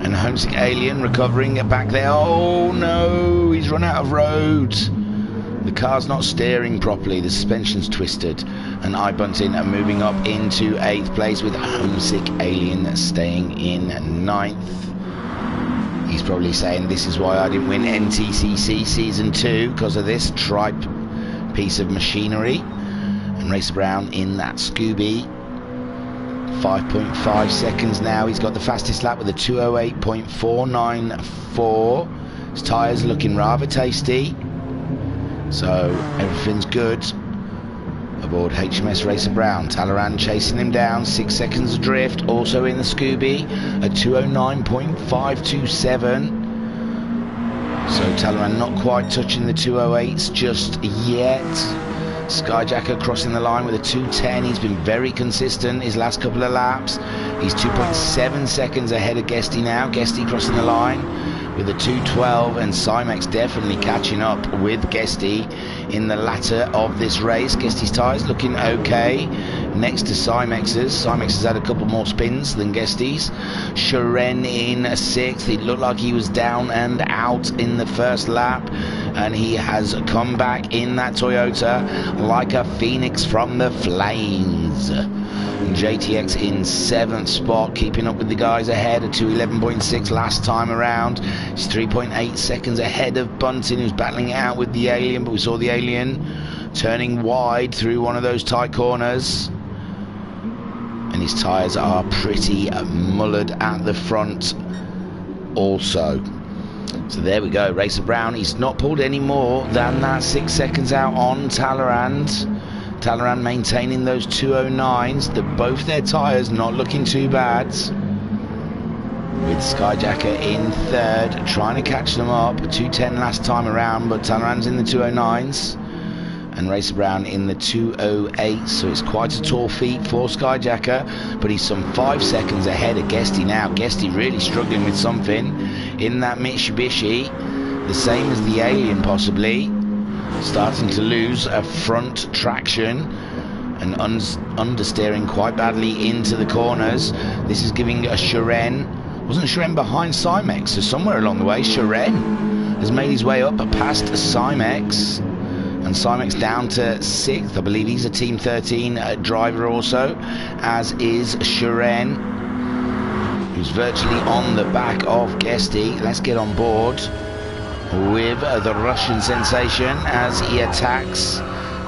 And Homesick Alien recovering back there. Oh no, he's run out of road. The car's not steering properly, the suspension's twisted. And I-Bunting are moving up into 8th place with Homesick Alien staying in 9th. He's probably saying this is why I didn't win NTCC Season 2, because of this tripe piece of machinery. And Racer Brown in that Scooby. 5.5 seconds now. He's got the fastest lap with a 2:08.494. His tyres looking rather tasty. So everything's good aboard HMS Racer Brown. Talleyrand chasing him down, 6 seconds adrift. Also in the Scooby, a 2:09.527. So Talleyrand not quite touching the 2:08s just yet. Skyjacker crossing the line with a 2:10. He's been very consistent his last couple of laps. He's 2.7 seconds ahead of Guesty now. Guesty crossing the line with a 2:12, and Simex definitely catching up with Guesty in the latter of this race. Guesty's tyres looking okay next to Simex's. Simex has had a couple more spins than Guesty's. Shiren in 6th. It looked like he was down and out in the first lap, and he has come back in that Toyota like a phoenix from the flames. JTX in 7th spot, keeping up with the guys ahead, a 2:11.6 last time around. He's 3.8 seconds ahead of Bunting, who's battling it out with the Alien, but we saw the Alien turning wide through one of those tight corners. And his tyres are pretty mullered at the front also. So there we go, Racer Brown, he's not pulled any more than that 6 seconds out on Talleyrand. Talleyrand maintaining those 2:09s, both their tyres not looking too bad. With Skyjacker in 3rd, trying to catch them up, 2:10 last time around, but Talleyrand's in the 2:09s. And Racer Brown in the 2:08, so it's quite a tall feat for Skyjacker, but he's some 5 seconds ahead of Guesty now. Guesty really struggling with something in that Mitsubishi, the same as the Alien possibly, starting to lose a front traction and understeering quite badly into the corners. This is giving a Shiren. Wasn't Shiren behind Simex? So somewhere along the way Shiren has made his way up past Simex. And Simex down to 6th. I believe he's a Team 13 driver also, as is Shiren, who's virtually on the back of Guesty. Let's get on board with the Russian sensation as he attacks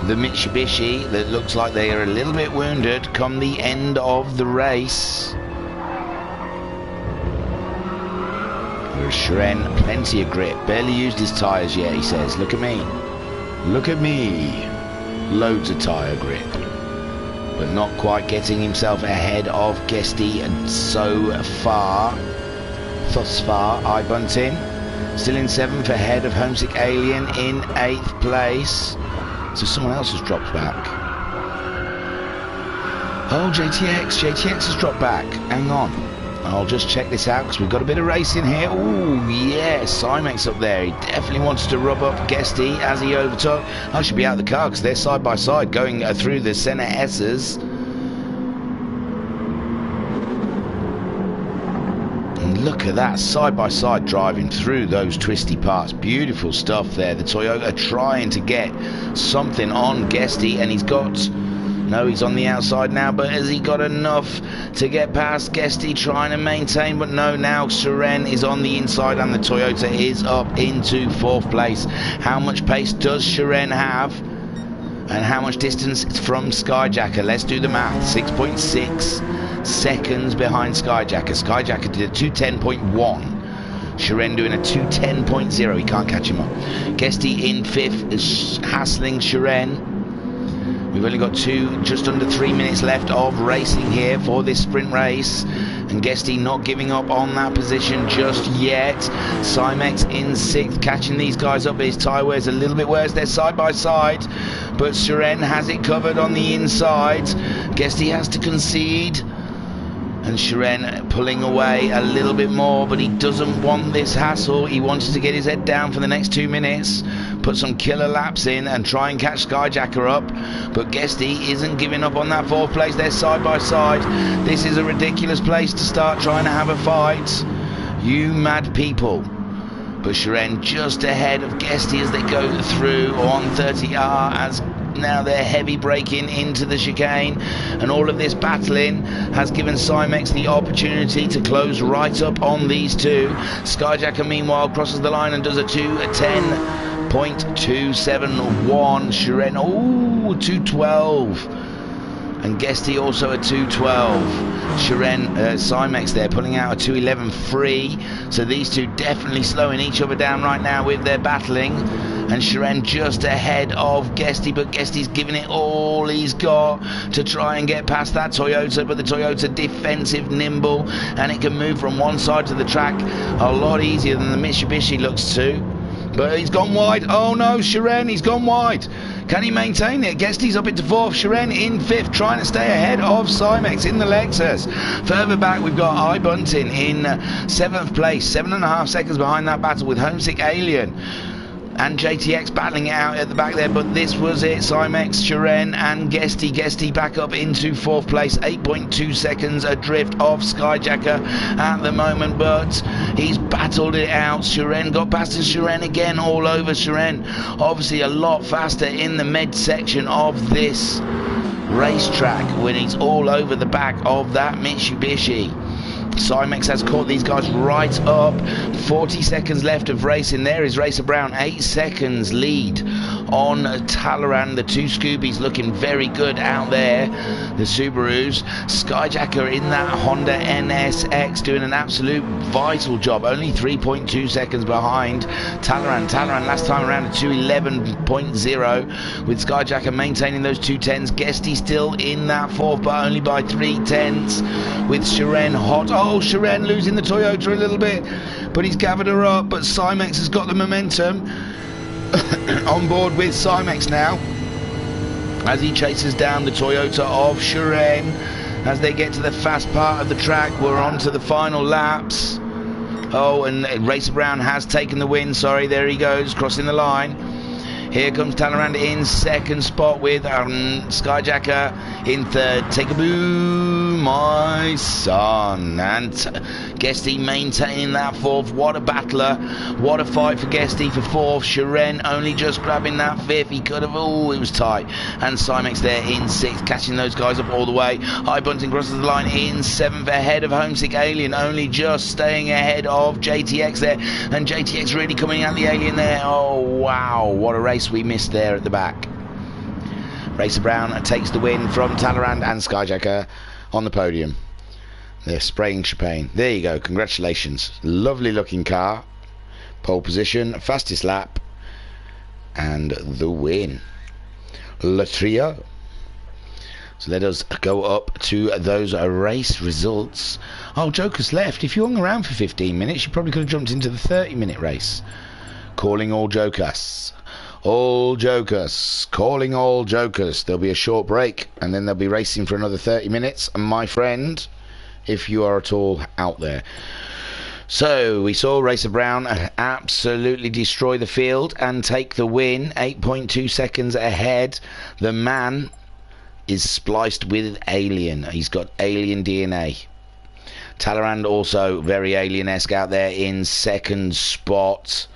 the Mitsubishi that looks like they are a little bit wounded come the end of the race. Whereas Shiren, plenty of grip. Barely used his tyres yet, he says. Look at me. Look at me. Loads of tyre grip. But not quite getting himself ahead of Guesty. And so far, thus far, iBunting. Still in 7th, ahead of Homesick Alien in 8th place. So someone else has dropped back. Oh, JTX has dropped back. Hang on. I'll just check this out because we've got a bit of racing here. Ooh, yeah, Cymex up there. He definitely wants to rub up Guesty as he overtook. I should be out of the car because they're side by side going through the centre S's. And look at that, side by side driving through those twisty parts. Beautiful stuff there. The Toyota trying to get something on Guesty, and he's got... No, he's on the outside now, but has he got enough to get past Guesty, trying to maintain? But no, now Shiren is on the inside and the Toyota is up into 4th place. How much pace does Shiren have? And how much distance from Skyjacker? Let's do the math. 6.6 seconds behind Skyjacker. Skyjacker did a 2:10.1. Shiren doing a 2:10.0. He can't catch him up. Guesty in 5th is hassling Shiren. We've only got just under 3 minutes left of racing here for this sprint race. And Guesty not giving up on that position just yet. Cymex in 6th, catching these guys up. His tyre wears a little bit worse. They're side by side. But Shiren has it covered on the inside. Guesty has to concede. And Shiren pulling away a little bit more, but he doesn't want this hassle. He wanted to get his head down for the next 2 minutes, put some killer laps in and try and catch Skyjacker up. But Guesty isn't giving up on that 4th place. They're side by side. This is a ridiculous place to start trying to have a fight. You mad people. But Shiren just ahead of Guesty as they go through on 30R as now they're heavy braking into the chicane, and all of this battling has given Cymex the opportunity to close right up on these two. Skyjacker meanwhile crosses the line and does a 2:10.271. Shiren, oh, 2:12. And Guesty also a 2:12. Shiren, Cymex there pulling out a 2:11.3. So these two definitely slowing each other down right now with their battling. And Shiren just ahead of Guesty, but Guesty's giving it all he's got to try and get past that Toyota. But the Toyota defensive, nimble, and it can move from one side to the track a lot easier than the Mitsubishi looks to. But he's gone wide. Oh no, Shiren, he's gone wide. Can he maintain it? Guesty's up into 4th. Shiren in 5th, trying to stay ahead of Cymex in the Lexus. Further back, we've got iBunting in 7th place, 7.5 seconds behind that battle with Homesick Alien. And JTX battling it out at the back there, but this was it. Cymex, Shiren and Guesty. Guesty back up into 4th place, 8.2 seconds adrift of Skyjacker at the moment, but he's battled it out. Shiren got past him. Shiren again all over. Shiren obviously a lot faster in the mid section of this racetrack when he's all over the back of that Mitsubishi. Cymex has caught these guys right up. 40 seconds left of racing. There is Racer Brown, 8 seconds lead on Talaran. The two Scoobies looking very good out there, the Subarus. Skyjacker in that Honda NSX doing an absolute vital job, only 3.2 seconds behind Talaran. Talaran last time around a 2:11.0 with Skyjacker maintaining those 2:10s. Guesty still in that 4th, but only by 3/10 with Shiren hot. Oh, Shiren losing the Toyota a little bit, but he's gathered her up. But Cymex has got the momentum on board with Cymex now as he chases down the Toyota of Shiren. As they get to the fast part of the track, we're on to the final laps. Oh, and Racer Brown has taken the win. Sorry, there he goes, crossing the line. Here comes Talleyrand in 2nd spot with Skyjacker in 3rd. Take a boo, my son. And Guesty maintaining that 4th. What a battler. What a fight for Guesty for 4th. Shiren only just grabbing that 5th. He could have, oh, it was tight. And Cymex there in 6th, catching those guys up all the way. iBunting crosses the line in 7th, ahead of Homesick Alien, only just staying ahead of JTX there. And JTX really coming out the Alien there. Oh, wow. What a race we missed there at the back. Racer Brown takes the win from Talleyrand and Skyjacker on the podium. They're spraying champagne. There you go. Congratulations. Lovely looking car. Pole position, fastest lap, and the win. Le Trio. So let us go up to those race results. Oh, Joker's left. If you hung around for 15 minutes, you probably could have jumped into the 30-minute race. Calling all Jokers. All Jokers. Calling all Jokers. There'll be a short break, and then they'll be racing for another 30 minutes. And my friend, if you are at all out there. So we saw Racer Brown absolutely destroy the field and take the win, 8.2 seconds ahead. The man is spliced with alien. He's got alien DNA. Talleyrand also very alien-esque out there in second spot,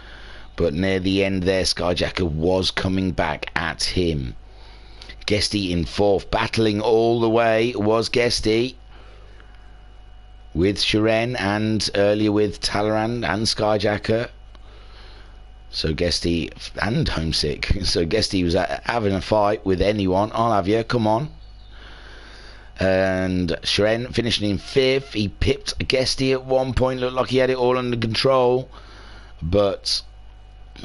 but near the end there Skyjacker was coming back at him. Guesty in fourth, battling all the way was Guesty with Shiren and earlier with Talleyrand and Skyjacker. So Guesty and Homesick. So Guesty was having a fight with anyone. I'll have you, come on. And Shiren finishing in fifth. He pipped Guesty at one point. Looked like he had it all under control, but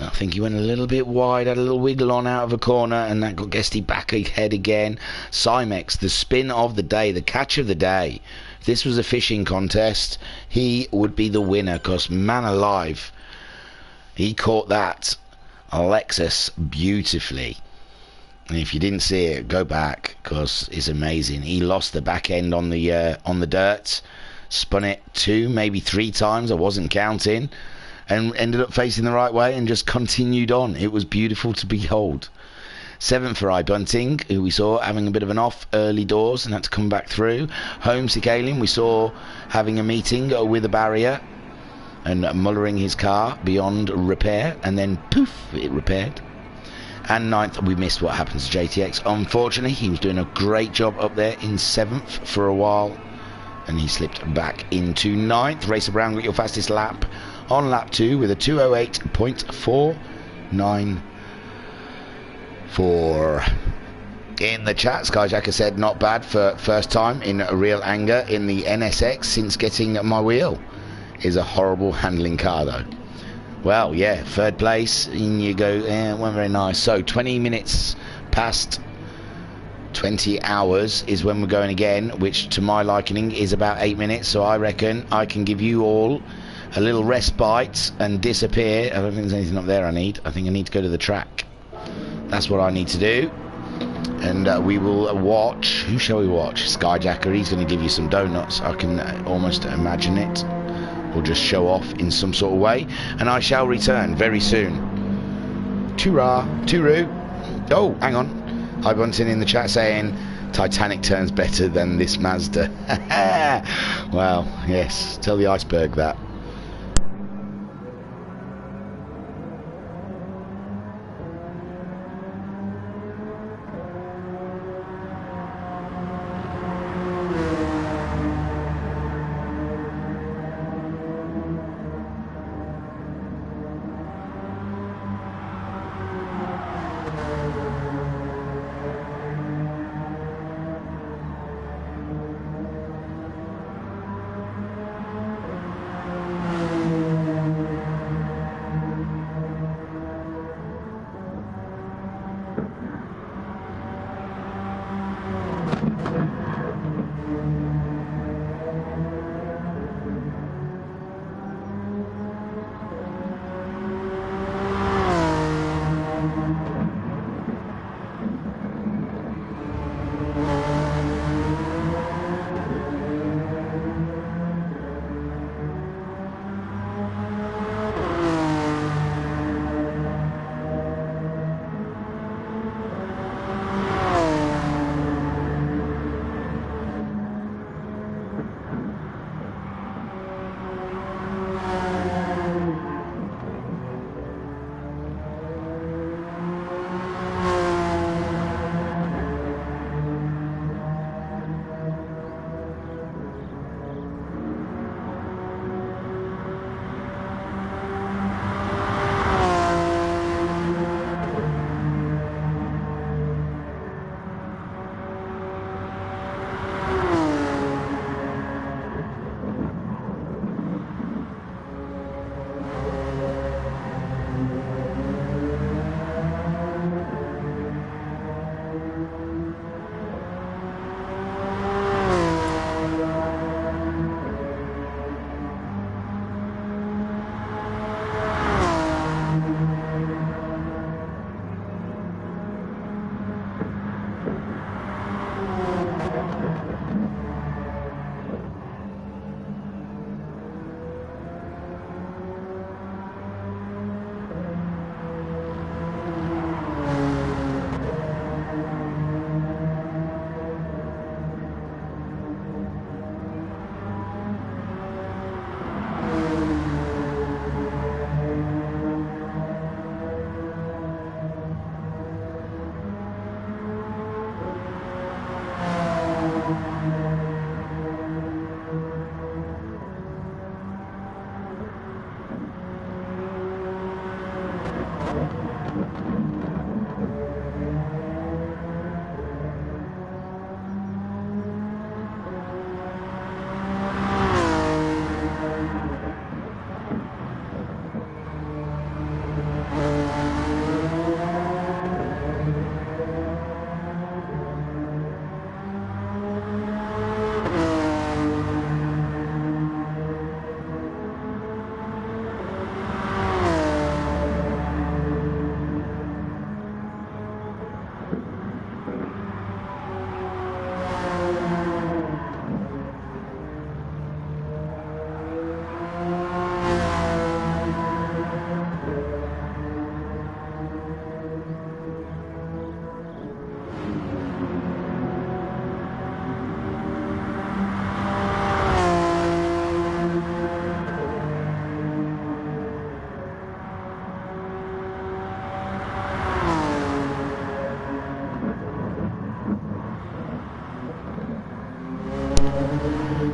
I think he went a little bit wide, had a little wiggle on out of a corner, and that got Guesty back ahead again. Cymex, the spin of the day, the catch of the day. If this was a fishing contest, he would be the winner, because man alive, he caught that Lexus beautifully. And if you didn't see it, go back, because it's amazing. He lost the back end on the dirt, spun it 2, maybe 3 times, I wasn't counting, and ended up facing the right way and just continued on. It was beautiful to behold. 7th for iBunting, who we saw having a bit of an off early doors and had to come back through. Homesick Alien, we saw having a meeting with a barrier and mullering his car beyond repair, and then poof, it repaired. And 9th, we missed what happens to JTX. Unfortunately, he was doing a great job up there in 7th for a while, and he slipped back into 9th. Racer Brown got your fastest lap on lap 2 with a 2:08.494. In the chat, Skyjacker said, not bad for first time in real anger in the NSX since getting my wheel. Is a horrible handling car though. Well, yeah, 3rd place, and you go, it wasn't very nice. So 20 minutes past 20 hours is when we're going again, which to my liking is about 8 minutes. So I reckon I can give you all a little respite and disappear. I don't think there's anything up there I need. I think I need to go to the track. That's what I need to do. And we will watch. Who shall we watch? Skyjacker. He's going to give you some donuts. I can almost imagine it. Or just show off in some sort of way. And I shall return very soon. Tooroo. Oh, hang on. iBunting in the chat saying Titanic turns better than this Mazda. Well, yes. Tell the iceberg that.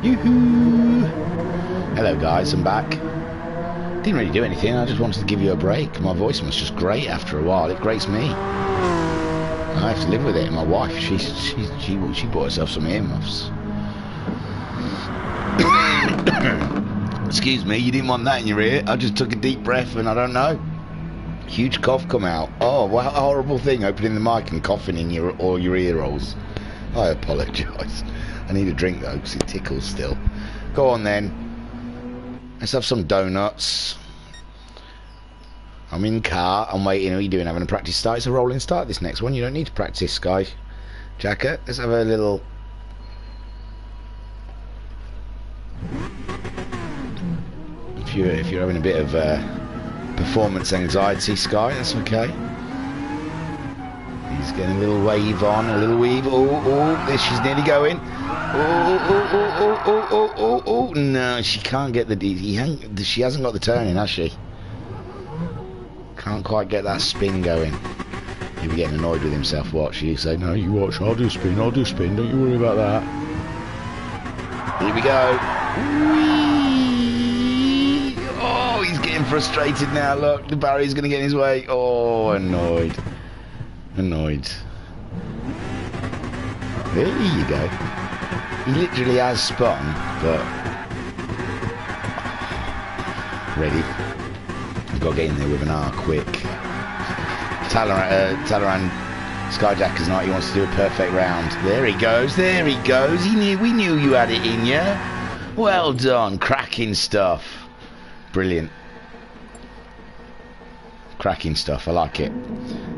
Yoo-hoo! Hello guys, I'm back. Didn't really do anything, I just wanted to give you a break. My voice was just great after a while. It grates me. I have to live with it. My wife, she bought herself some earmuffs. Excuse me, you didn't want that in your ear. I just took a deep breath and I don't know. Huge cough come out. Oh, what a horrible thing, opening the mic and coughing in all your ear holes. I apologise. I need a drink though, because it tickles still. Go on then. Let's have some donuts. I'm in car. I'm waiting. What are you doing? Having a practice start? It's a rolling start, this next one. You don't need to practice, Sky Jacker. Let's have a little... If you're having a bit of performance anxiety, Sky, that's okay. He's getting a little wave on, a little weave. Oh, this she's nearly going. Oh. No, she can't get the she hasn't got the turning, has she? Can't quite get that spin going. He'll be getting annoyed with himself. Watch, you say, no, you watch, I'll do spin, don't you worry about that. Here we go. Whee! Oh, he's getting frustrated now, look, the barrier's going to get in his way. Oh, annoyed. There you go. He literally has spun, but... Ready. I've got to get in there with an R quick. Talaran Skyjacker's not. He wants to do a perfect round. There he goes. We knew you had it in you. Well done. Cracking stuff. Brilliant. Cracking stuff. I like it.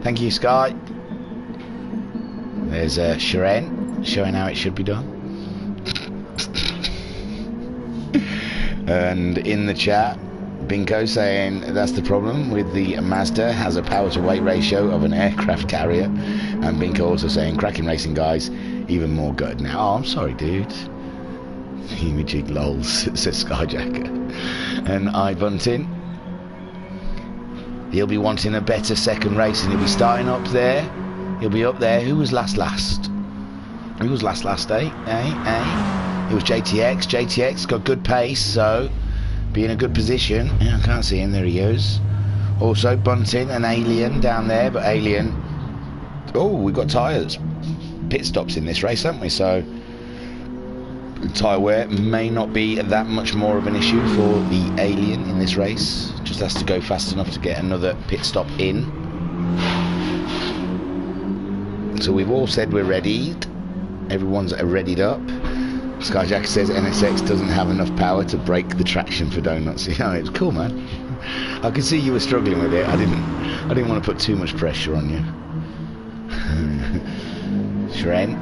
Thank you, Sky. There's Sharon showing how it should be done. And in the chat, Binko saying that's the problem with the Mazda, has a power to weight ratio of an aircraft carrier. And Binko also saying cracking racing guys, even more good now. Oh, I'm sorry, dude. Jig lols, says Skyjacker. And Bunting, he'll be wanting a better second race, and he'll be starting up there. He'll be up there. Who was last? Who was last, eh? It was JTX. JTX got good pace, so be in a good position. Yeah, I can't see him. There he is. Also, Bunting and Alien down there, but Alien... Oh, we've got tyres. Pit stops in this race, haven't we? So, tyre wear may not be that much more of an issue for the Alien in this race. Just has to go fast enough to get another pit stop in. So we've all said we're ready. Everyone's readied up. Skyjack says NSX doesn't have enough power to break the traction for donuts. Yeah, it's cool, man. I could see you were struggling with it. I didn't want to put too much pressure on you. Shren.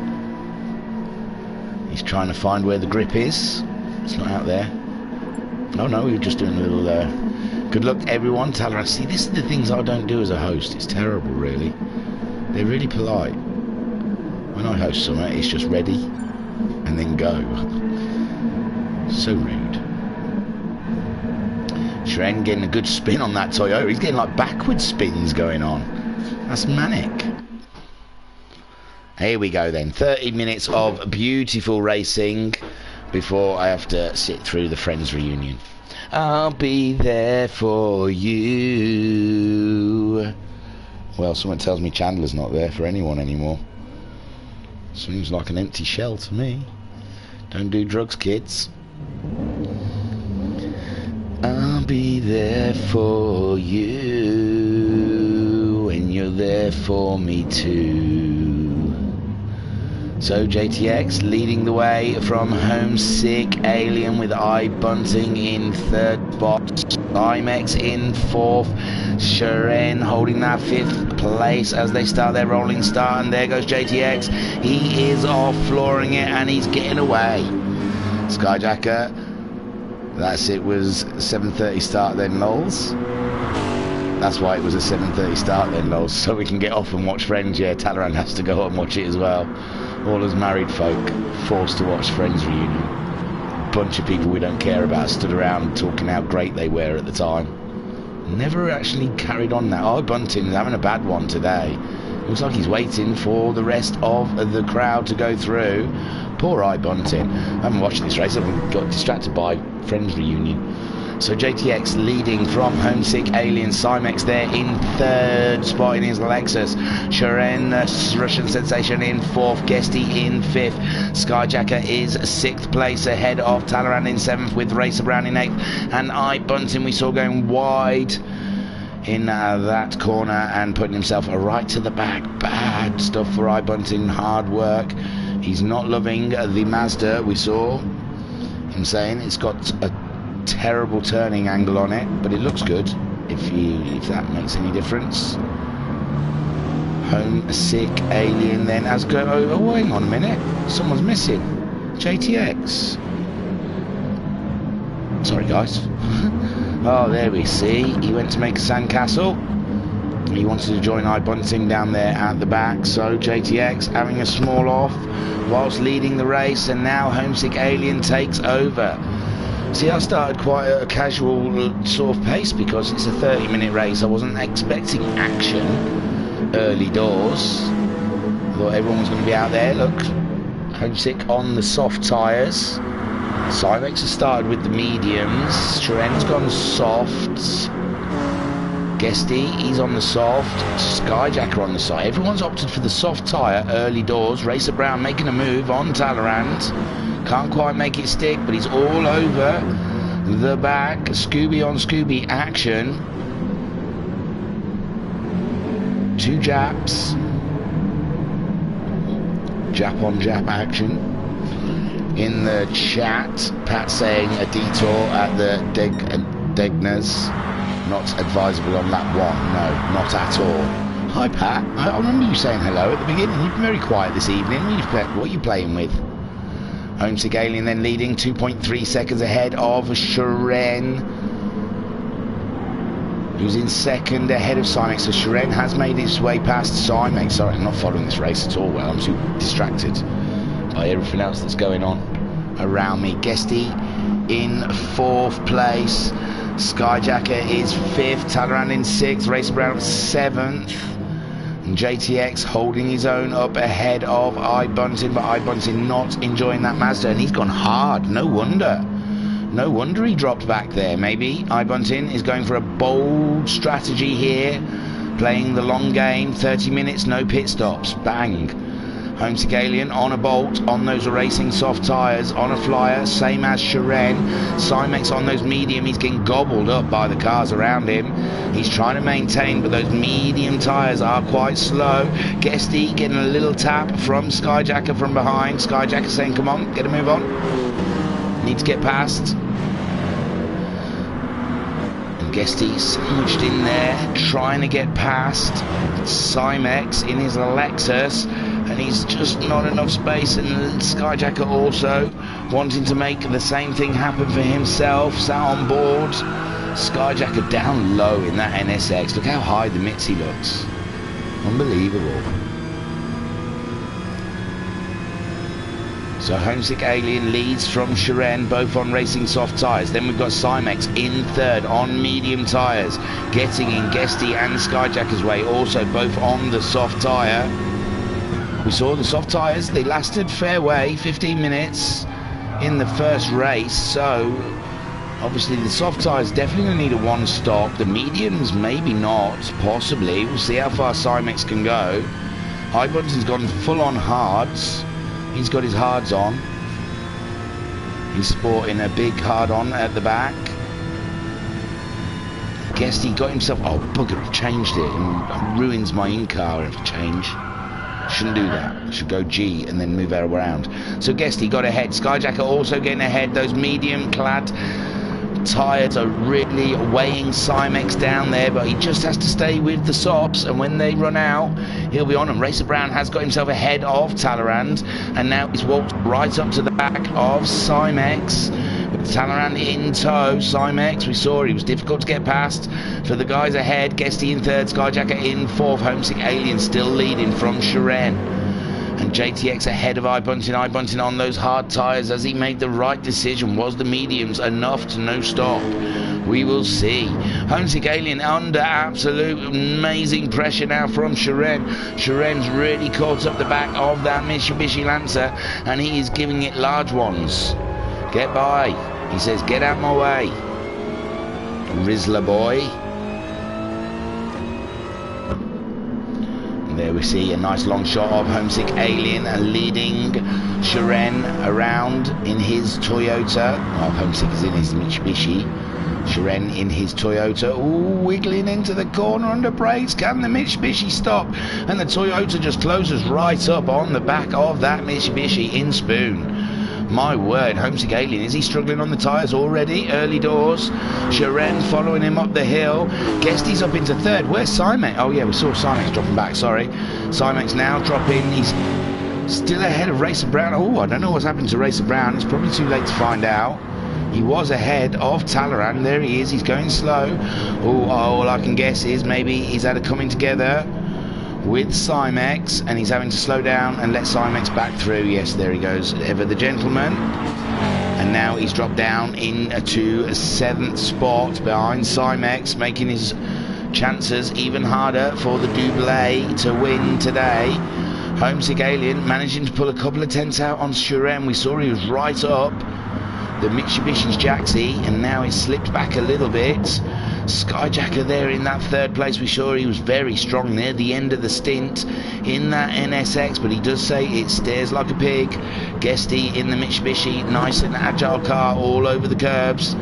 He's trying to find where the grip is. It's not out there. Oh no, we were just doing a little good luck everyone. Taller. See, this is the things I don't do as a host. It's terrible, really. They're really polite. When I host something, it's just ready and then go. So rude. Shren getting a good spin on that Toyota. He's getting like backward spins going on. That's manic. Here we go then. 30 minutes of beautiful racing before I have to sit through the Friends reunion. I'll be there for you. Well, someone tells me Chandler's not there for anyone anymore. Seems like an empty shell to me. Don't do drugs, kids. I'll be there for you, and you're there for me too. So JTX leading the way from Homesick, Alien with Bunting in third spot, IMEX in fourth, Shren holding that fifth place as they start their rolling start, and there goes JTX. He is off flooring it and he's getting away. Skyjacker, that's it, was 7:30 start then, lols. That's why it was a 7:30 start then, lols, so we can get off and watch Friends. Yeah, Talaran has to go up and watch it as well. All as married folk forced to watch Friends reunion. Bunch of people we don't care about stood around talking how great they were at the time. Never actually carried on that. Oh, Bunting's having a bad one today. Looks like he's waiting for the rest of the crowd to go through. Poor iBunting. I haven't watched this race. I've got distracted by Friends Reunion. So JTX leading from Homesick Alien. Cymex there in third spot in his Lexus. Sharon, Russian Sensation in fourth. Guesty in fifth. Skyjacker is sixth place ahead of Talleyrand in seventh, with Racer Brown in eighth. And iBunting we saw going wide in that corner and putting himself right to the back. Bad stuff for iBunting. Hard work. He's not loving the Mazda. We saw him saying it's got a terrible turning angle on it, but it looks good, if that makes any difference. Homesick Alien then has go. Oh, hang on a minute, someone's missing. JTX. Sorry guys. Oh, there we see. He went to make a sandcastle. He wanted to join iBunting down there at the back. So JTX having a small off whilst leading the race, and now Homesick Alien takes over. See, I started quite a casual sort of pace because it's a 30-minute race. I wasn't expecting action early doors. I thought everyone was going to be out there. Look, Homesick on the soft tyres. Cymex has started with the mediums. Sharen's gone soft. Guesty, he's on the soft. Skyjacker on the side. Everyone's opted for the soft tyre early doors. Racer Brown making a move on Talleyrand. Can't quite make it stick, but he's all over the back. Scooby on Scooby action. Two Japs. Jap on Jap action. In the chat, Pat saying a detour at the Degnas. Not advisable on lap one. No, not at all. Hi Pat. I remember you saying hello at the beginning. You've been very quiet this evening. What are you playing with? Homesick Alien then leading 2.3 seconds ahead of Sharon, who's in second ahead of Cymex. So Sharon has made his way past Cymex. Sorry, I'm not following this race at all well. I'm too distracted by everything else that's going on around me. Guesty in fourth place. Skyjacker is fifth. Talleyrand in sixth. Racer Brown seventh. And JTX holding his own up ahead of iBunting, but iBunting not enjoying that Mazda, and he's gone hard. No wonder he dropped back there. Maybe iBunting is going for a bold strategy here, playing the long game. 30 minutes, no pit stops. Bang. Homesick Alien on a bolt on those racing soft tyres, on a flyer, same as Sharon. Cymex on those medium. He's getting gobbled up by the cars around him. He's trying to maintain, but those medium tyres are quite slow. Guesty getting a little tap from Skyjacker from behind. Skyjacker saying, come on, get a move on. Need to get past. And Guesty sandwiched in there, trying to get past Cymex in his Lexus. And he's just not enough space, and Skyjacker also wanting to make the same thing happen for himself, sat on board. Skyjacker down low in that NSX. Look how high the Mitzi looks. Unbelievable. So Homesick Alien leads from Sharon, both on racing soft tyres. Then we've got Cymex in third on medium tyres, getting in Guesty and Skyjacker's way, also both on the soft tyre. We saw the soft tyres, they lasted fair way, 15 minutes in the first race, so obviously the soft tyres definitely going to need a one stop. The mediums maybe not, possibly. We'll see how far Cymex can go. iBunting's gone full on hards. He's got his hards on. He's sporting a big hard on at the back. Guessed he got himself, oh bugger, I've changed it and ruins my in-car if I change. Shouldn't do that. Should go G and then move it around. So Guesty got ahead. Skyjacker also getting ahead. Those medium clad tyres are really weighing Cymex down there, but he just has to stay with the sops, and when they run out he'll be on them. Racer Brown has got himself ahead of Talleyrand, and now he's walked right up to the back of Cymex with Talleyrand in tow. Cymex, we saw he was difficult to get past for the guys ahead. Guesty in third, Skyjacker in fourth. Homesick Alien still leading from Sharon, and JTX ahead of iBunting. iBunting on those hard tyres as he made the right decision. Was the mediums enough to no stop? We will see. Homesick Alien under absolute amazing pressure now from Shiren. Shiren's really caught up the back of that Mitsubishi Lancer, and he is giving it large ones. Get by. He says, get out my way, Rizzler boy. And there we see a nice long shot of Homesick Alien leading Shiren around in his Toyota. Oh, Homesick is in his Mitsubishi. Shiren in his Toyota. Ooh, wiggling into the corner under brakes. Can the Mitsubishi stop? And the Toyota just closes right up on the back of that Mitsubishi in spoon. My word, Homesick Alien, is he struggling on the tyres already? Early doors. Shiren following him up the hill. Guesty's up into third. Where's Simex? Oh yeah, we saw Simex dropping back, sorry. Simex now dropping. He's still ahead of Racer Brown. Oh, I don't know what's happened to Racer Brown. It's probably too late to find out. He was ahead of Talleyrand. There he is. He's going slow. Oh, all I can guess is maybe he's had a coming together with Simex, and he's having to slow down and let Simex back through. Yes, there he goes, ever the gentleman. And now he's dropped down into 7th spot behind Simex, making his chances even harder for the Double to win today. Homesick Alien managing to pull a couple of tenths out on Shiren. We saw he was right up the Mitsubishi's Jaxi, and now it's slipped back a little bit. Skyjacker there in that 3rd place. We saw he was very strong near the end of the stint in that NSX, but he does say it stares like a pig. Guesty in the Mitsubishi, nice and agile car all over the curbs.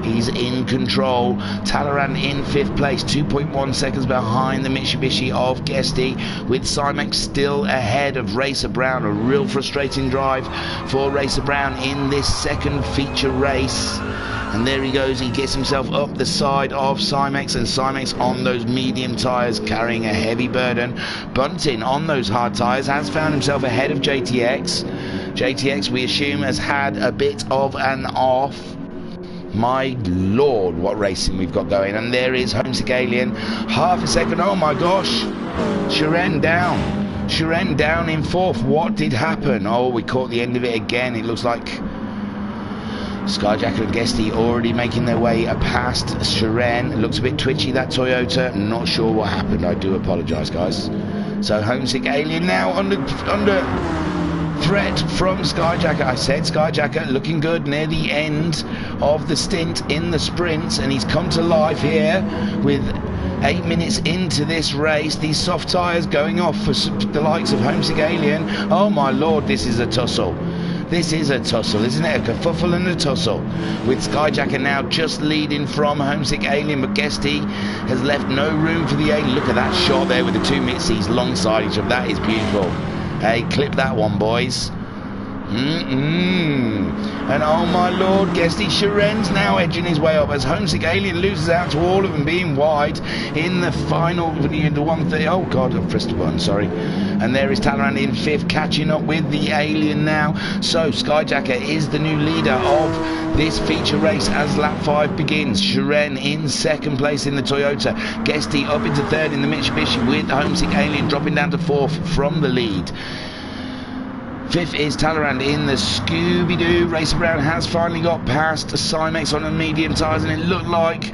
He's in control. Talleyrand in 5th place, 2.1 seconds behind the Mitsubishi of Guesty, with Simex still ahead of Racer Brown. A real frustrating drive for Racer Brown in this 2nd feature race. And there he goes, he gets himself up the side of Simex, and Simex on those medium tyres carrying a heavy burden. Bunting on those hard tyres has found himself ahead of JTX. JTX, we assume, has had a bit of an off. My lord, what racing we've got going. And there is Homesick Alien, half a second. Oh my gosh, Shiren down. Shiren down in 4th. What did happen? Oh, we caught the end of it again. It looks like Skyjacker and Guesty already making their way past Shiren. It looks a bit twitchy, that Toyota. Not sure what happened. I do apologise, guys. So Homesick Alien now under threat from Skyjacker. I said Skyjacker looking good near the end of the stint in the sprints, and he's come to life here with 8 minutes into this race. These soft tyres going off for the likes of Homesick Alien. Oh my lord, this is a tussle. This is a tussle, isn't it? A kerfuffle and a tussle. With Skyjacker now just leading from Homesick Alien, but Guesty has left no room for the Alien. Look at that shot there with the 2 Mitsies alongside each other. That is beautiful. Hey, clip that one, boys. And oh my lord, Guesty, Shiren's now edging his way up as Homesick Alien loses out to all of them being wide in the final, the 130. Oh god, I've pressed the button, sorry. And there is Talleyrand in 5th, catching up with the Alien now. So Skyjacker is the new leader of this feature race as lap 5 begins. Shiren in 2nd place in the Toyota. Guesty up into 3rd in the Mitsubishi, with Homesick Alien dropping down to 4th from the lead. 5th is Talleyrand in the Scooby-Doo. Racer Brown has finally got past Simex on the medium tyres, and it looked like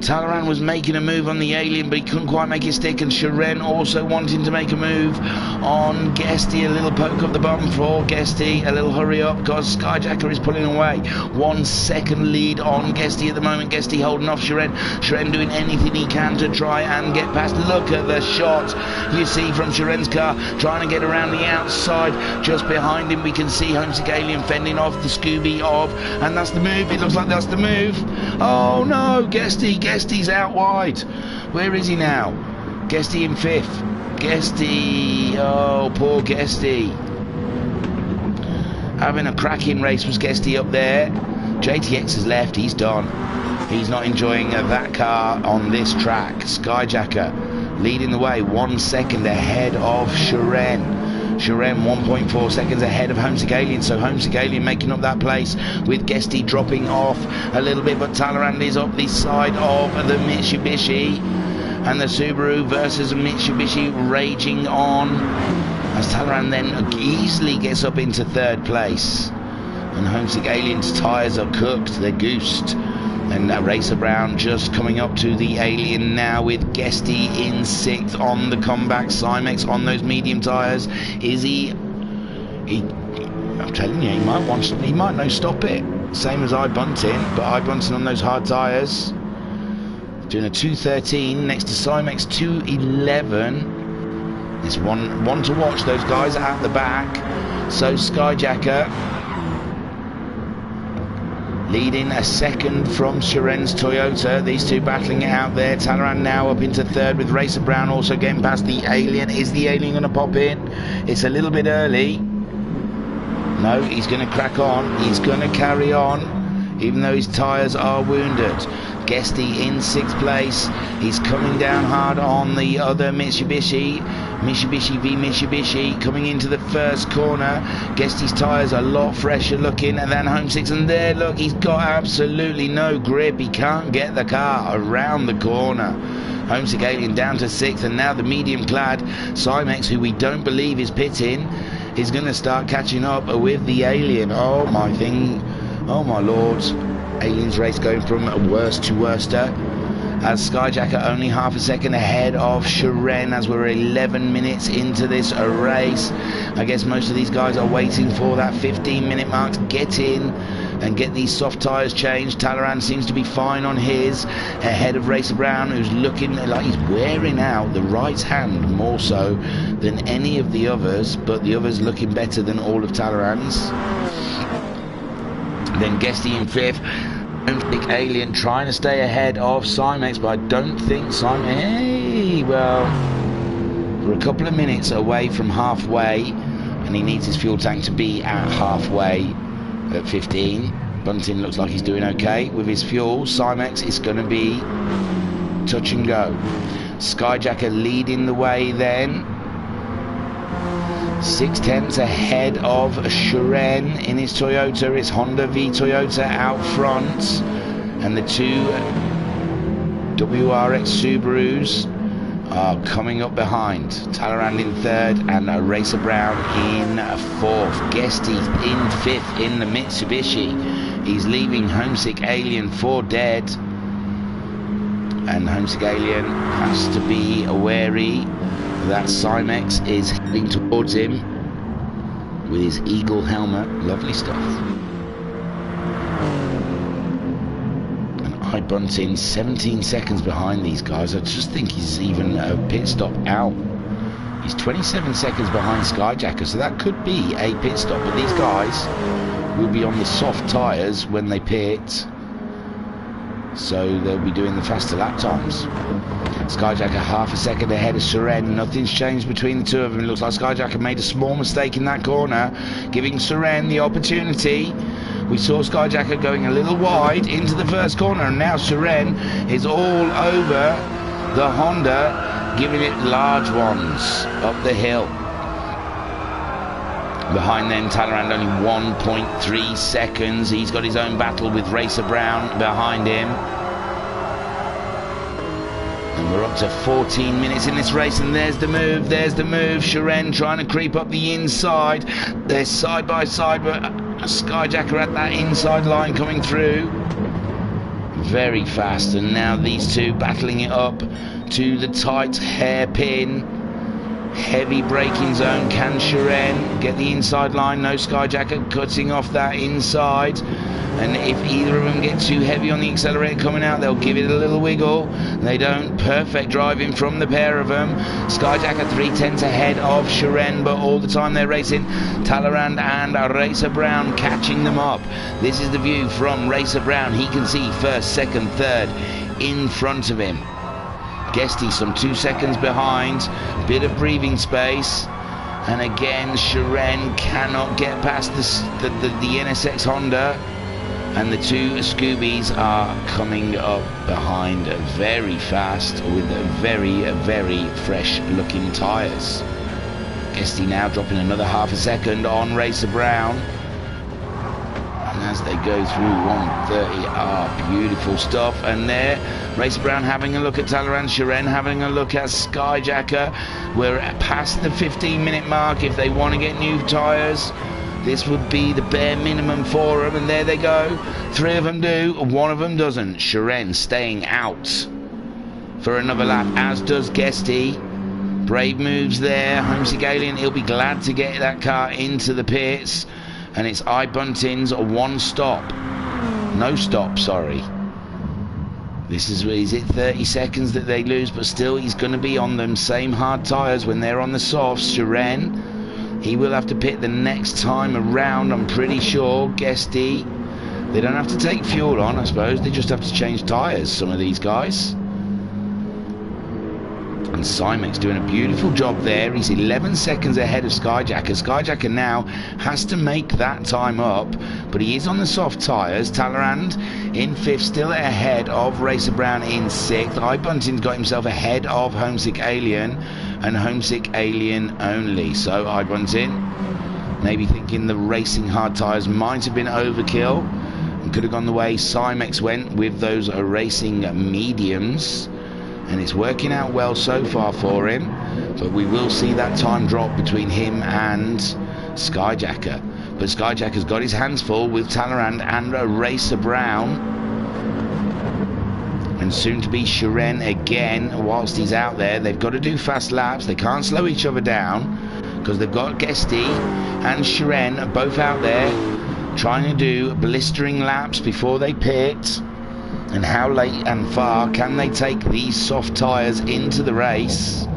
Talleyrand was making a move on the Alien, but he couldn't quite make it stick, and Shiren also wanting to make a move on Guesty. A little poke up the bum for Guesty, a little hurry up because Skyjacker is pulling away. 1 second lead on Guesty at the moment. Guesty holding off Shiren. Shiren doing anything he can to try and get past. Look at the shot you see from Shiren's car, trying to get around the outside. Just behind him we can see Homesick Alien fending off the Scooby of, and that's the move. It looks like that's the move. Oh no, Guesty's out wide. Where is he now? Guesty in 5th. Guesty, oh poor Guesty. Having a cracking race was Guesty up there. JTX has left, he's done. He's not enjoying that car on this track. Skyjacker leading the way, 1 second ahead of Shiren. Shiren 1.4 seconds ahead of Homesick Alien, so Homesick Alien making up that place with Guesty dropping off a little bit, but Talleyrand is up the side of the Mitsubishi, and the Subaru versus Mitsubishi raging on as Talleyrand then easily gets up into 3rd place, and Homesick Alien's tyres are cooked, they're goosed. And Racer Brown just coming up to the Alien now with Guesty in 6th on the comeback. Cymex on those medium tyres. Is he? I'm telling you, he might no stop it. Same as Bunting, but Bunting on those hard tyres. Doing a 2:13 next to Cymex 2:11. It's one to watch. Those guys at the back. So Skyjacker leading a second from Shiren's Toyota. These two battling it out there. Talleyrand now up into 3rd with Racer Brown also getting past the Alien. Is the Alien going to pop in? It's a little bit early. No, he's going to crack on. He's going to carry on, even though his tyres are wounded. Guesty in 6th place. He's coming down hard on the other Mitsubishi v Mitsubishi, coming into the first corner. Guesty's tyres are a lot fresher looking than Home 6, and there, look, he's got absolutely no grip. He can't get the car around the corner. Homesick Alien down to 6th, and now the medium clad Cymex, who we don't believe is pitting, is going to start catching up with the Alien. Oh my lord. Alien's race going from worst to worster, as Skyjacker only half a second ahead of Shiren as we're 11 minutes into this race. I guess most of these guys are waiting for that 15-minute mark to get in and get these soft tyres changed. Talleyrand seems to be fine on his, ahead of Racer Brown, who's looking like he's wearing out the right hand more so than any of the others, but the others looking better than all of Talleyrand's. Then Guesty in 5th. Homesick Alien trying to stay ahead of Cymex, but I don't think Cymex, well, we're a couple of minutes away from halfway, and he needs his fuel tank to be at halfway at 15. Bunting looks like he's doing okay with his fuel. Cymex is going to be touch and go. Skyjacker leading the way then. 6/10 ahead of Shiren in his Toyota. It's Honda v Toyota out front, and the two WRX Subarus are coming up behind. Talleyrand in 3rd and Racer Brown in 4th. Guesty in 5th in the Mitsubishi. He's leaving Homesick Alien for dead, and Homesick Alien has to be wary that Cymex is heading towards him with his eagle helmet. Lovely stuff. And Bunting 17 seconds behind these guys. I just think he's even a pit stop out. He's 27 seconds behind Skyjacker, so that could be a pit stop, but these guys will be on the soft tyres when they pit, so they'll be doing the faster lap times. Skyjacker half a second ahead of Shiren. Nothing's changed between the two of them. It looks like Skyjacker made a small mistake in that corner, giving Shiren the opportunity. We saw Skyjacker going a little wide into the first corner, and now Shiren is all over the Honda, giving it large ones up the hill. Behind them, Talleyrand only 1.3 seconds. He's got his own battle with Racer Brown behind him. And we're up to 14 minutes in this race, and there's the move, Shiren trying to creep up the inside. They're side by side, but Skyjacker at that inside line coming through. Very fast, and now these two battling it up to the tight hairpin. Heavy braking zone. Can Shiren get the inside line? No, Skyjacker cutting off that inside. And if either of them get too heavy on the accelerator coming out, they'll give it a little wiggle. They don't. Perfect driving from the pair of them. Skyjacker 3/10 ahead of Shiren, but all the time they're racing. Talleyrand and Racer Brown catching them up. This is the view from Racer Brown. He can see first, second, third in front of him. Guesty some 2 seconds behind, bit of breathing space, and again Shiren cannot get past the NSX Honda, and the two Scoobies are coming up behind very fast with very, very fresh looking tyres. Guesty now dropping another half a second on Racer Brown. As they go through 130, beautiful stuff. And there, Racer Brown having a look at Talleyrand, Shiren having a look at Skyjacker. We're past the 15-minute mark if they want to get new tyres. This would be the bare minimum for them, and there they go. 3 of them do, 1 of them doesn't. Gr4 staying out for another lap, as does Guesty. Brave moves there. Homesick Alien, he'll be glad to get that car into the pits. And it's iBunting's 1 stop. No stop, sorry. This is 30 seconds that they lose, but still he's going to be on them same hard tyres when they're on the softs. Gr4, he will have to pit the next time around, I'm pretty sure. Guesty, they don't have to take fuel on, I suppose. They just have to change tyres, some of these guys. And Simex doing a beautiful job there. He's 11 seconds ahead of Skyjacker. Skyjacker now has to make that time up, but he is on the soft tyres. Talleyrand in 5th, still ahead of Racer Brown in 6th. iBunting's got himself ahead of Homesick Alien, and Homesick Alien only. So iBunting maybe thinking the racing hard tyres might have been overkill and could have gone the way Simex went with those racing mediums. And it's working out well so far for him, but we will see that time drop between him and Skyjacker. But Skyjacker's got his hands full with Talleyrand and Racer Brown, and soon to be Gr4 again whilst he's out there. They've got to do fast laps. They can't slow each other down because they've got Guesty and Gr4 both out there trying to do blistering laps before they pit. And how late and far can they take these soft tyres into the race?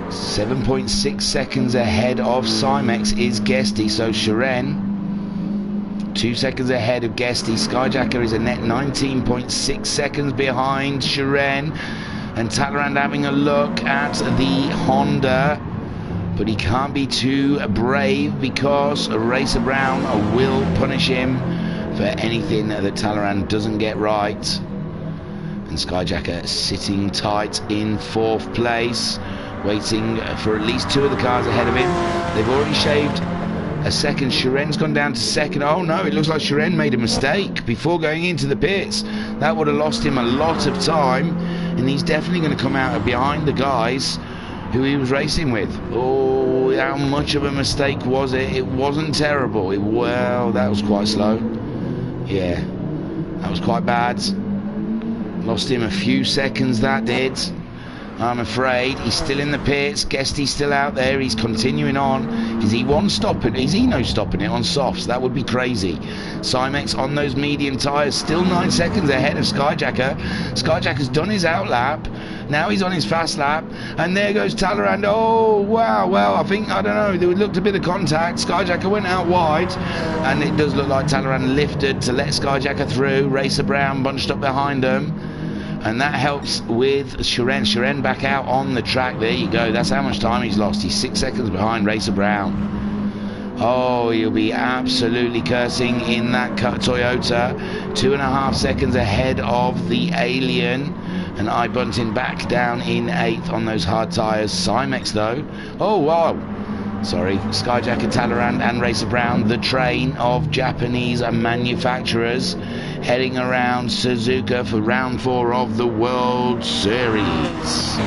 7.6 seconds ahead of Simex is Guesty, so Gr4 2 seconds ahead of Guesty. Skyjacker is a net 19.6 seconds behind Gr4, and Talleyrand having a look at the Honda, but he can't be too brave because Racer Brown will punish him for anything that Talleyrand doesn't get right. And Skyjacker sitting tight in 4th place, waiting for at least 2 of the cars ahead of him. They've already shaved a second. Gr4's gone down to 2nd. Oh no, it looks like Gr4 made a mistake before going into the pits. That would have lost him a lot of time, and he's definitely going to come out behind the guys who he was racing with. Oh, how much of a mistake was it? It wasn't terrible. Well, that was quite slow. Yeah, that was quite bad. Lost him a few seconds, that did. I'm afraid. He's still in the pits. Guesty's still out there. He's continuing on. Is he one stopping? Is he no stopping it on softs? That would be crazy. Simex on those medium tyres, still 9 seconds ahead of Skyjacker. Skyjacker's done his out lap. Now he's on his fast lap, and there goes Talleyrand. Oh wow, well I don't know, there looked a bit of contact. Skyjacker went out wide, and it does look like Talleyrand lifted to let Skyjacker through. Racer Brown bunched up behind him, and that helps with Gr4. Gr4 back out on the track. There you go, that's how much time he's lost. He's 6 seconds behind Racer Brown. Oh, he'll be absolutely cursing in that Toyota. 2.5 seconds ahead of the Alien. And iBunting back down in 8th on those hard tyres. Simex though, oh wow, sorry, Skyjacker, Talleyrand and Racer Brown, the train of Japanese manufacturers, heading around Suzuka for round 4 of the World Series.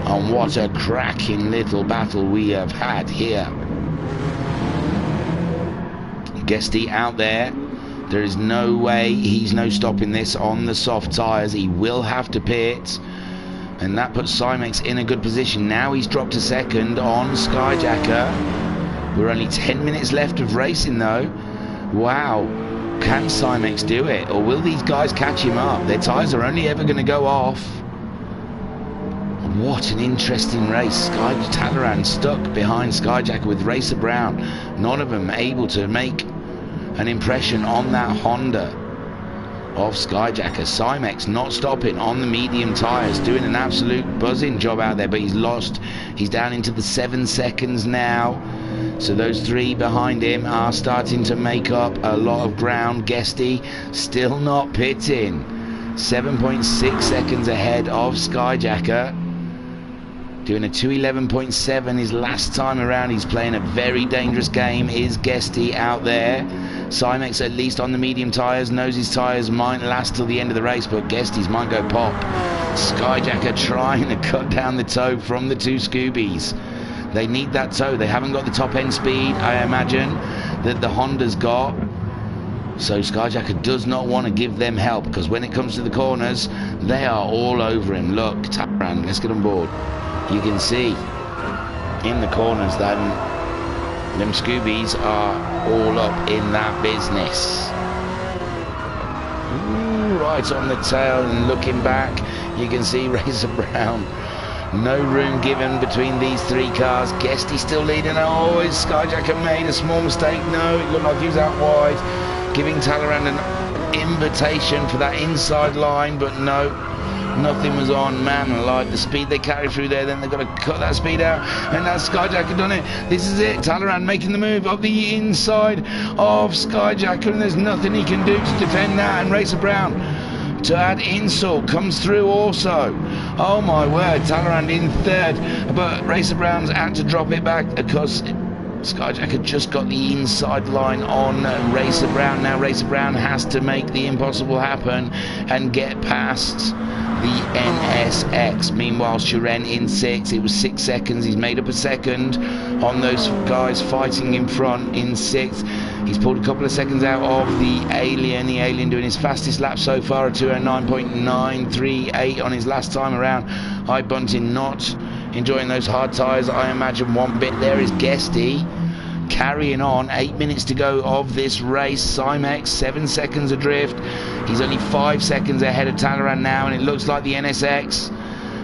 And what a cracking little battle we have had here. Guesty out there. There is no way he's no stopping this on the soft tyres. He will have to pit, and that puts Simex in a good position. Now he's dropped to 2nd on Skyjacker. We're only 10 minutes left of racing though. Wow, can Simex do it, or will these guys catch him up? Their tyres are only ever going to go off. What an interesting race. Talleyrand stuck behind Skyjacker with Racer Brown. None of them able to make an impression on that Honda of Skyjacker. Simex not stopping on the medium tyres, doing an absolute buzzing job out there, but he's lost. He's down into the 7 seconds now. So those 3 behind him are starting to make up a lot of ground. Guesty still not pitting. 7.6 seconds ahead of Skyjacker. Doing a 2:11.7 his last time around. He's playing a very dangerous game. Is Guesty out there? Simex at least on the medium tyres, knows his tyres might last till the end of the race, but Guesty's might go pop. Skyjacker trying to cut down the toe from the 2 Scoobies. They need that toe. They haven't got the top end speed, I imagine, that the Honda's got. So Skyjacker does not want to give them help, because when it comes to the corners, they are all over him. Look, Talaran, let's get on board. You can see in the corners that them Scoobies are all up in that business. Ooh, right on the tail, and looking back, you can see Razor Brown. No room given between these three cars. Guesty's still leading. Oh, is Skyjacker made a small mistake? No, it looked like he was out wide, giving Talaran an invitation for that inside line, but no, nothing was on. Man, like the speed they carry through there, then they've got to cut that speed out, and that's Skyjacker done it. This is it. Talaran making the move up the inside of Skyjacker, and there's nothing he can do to defend that. And Racer Brown, to add insult, comes through also. Oh my word, Talaran in third, but Racer Brown's had to drop it back because Skyjacker just got the inside line on Racer Brown. Now Racer Brown has to make the impossible happen and get past the NSX. Meanwhile, Shiren in 6. It was 6 seconds. He's made up a second on those guys fighting in front in 6th. He's pulled a couple of seconds out of the Alien. The Alien doing his fastest lap so far, a 209.938 on his last time around. High Bunting not enjoying those hard tyres, I imagine, one bit. There is Guesty carrying on. 8 minutes to go of this race. Cymex 7 seconds adrift. He's only 5 seconds ahead of Talaran now, and it looks like the NSX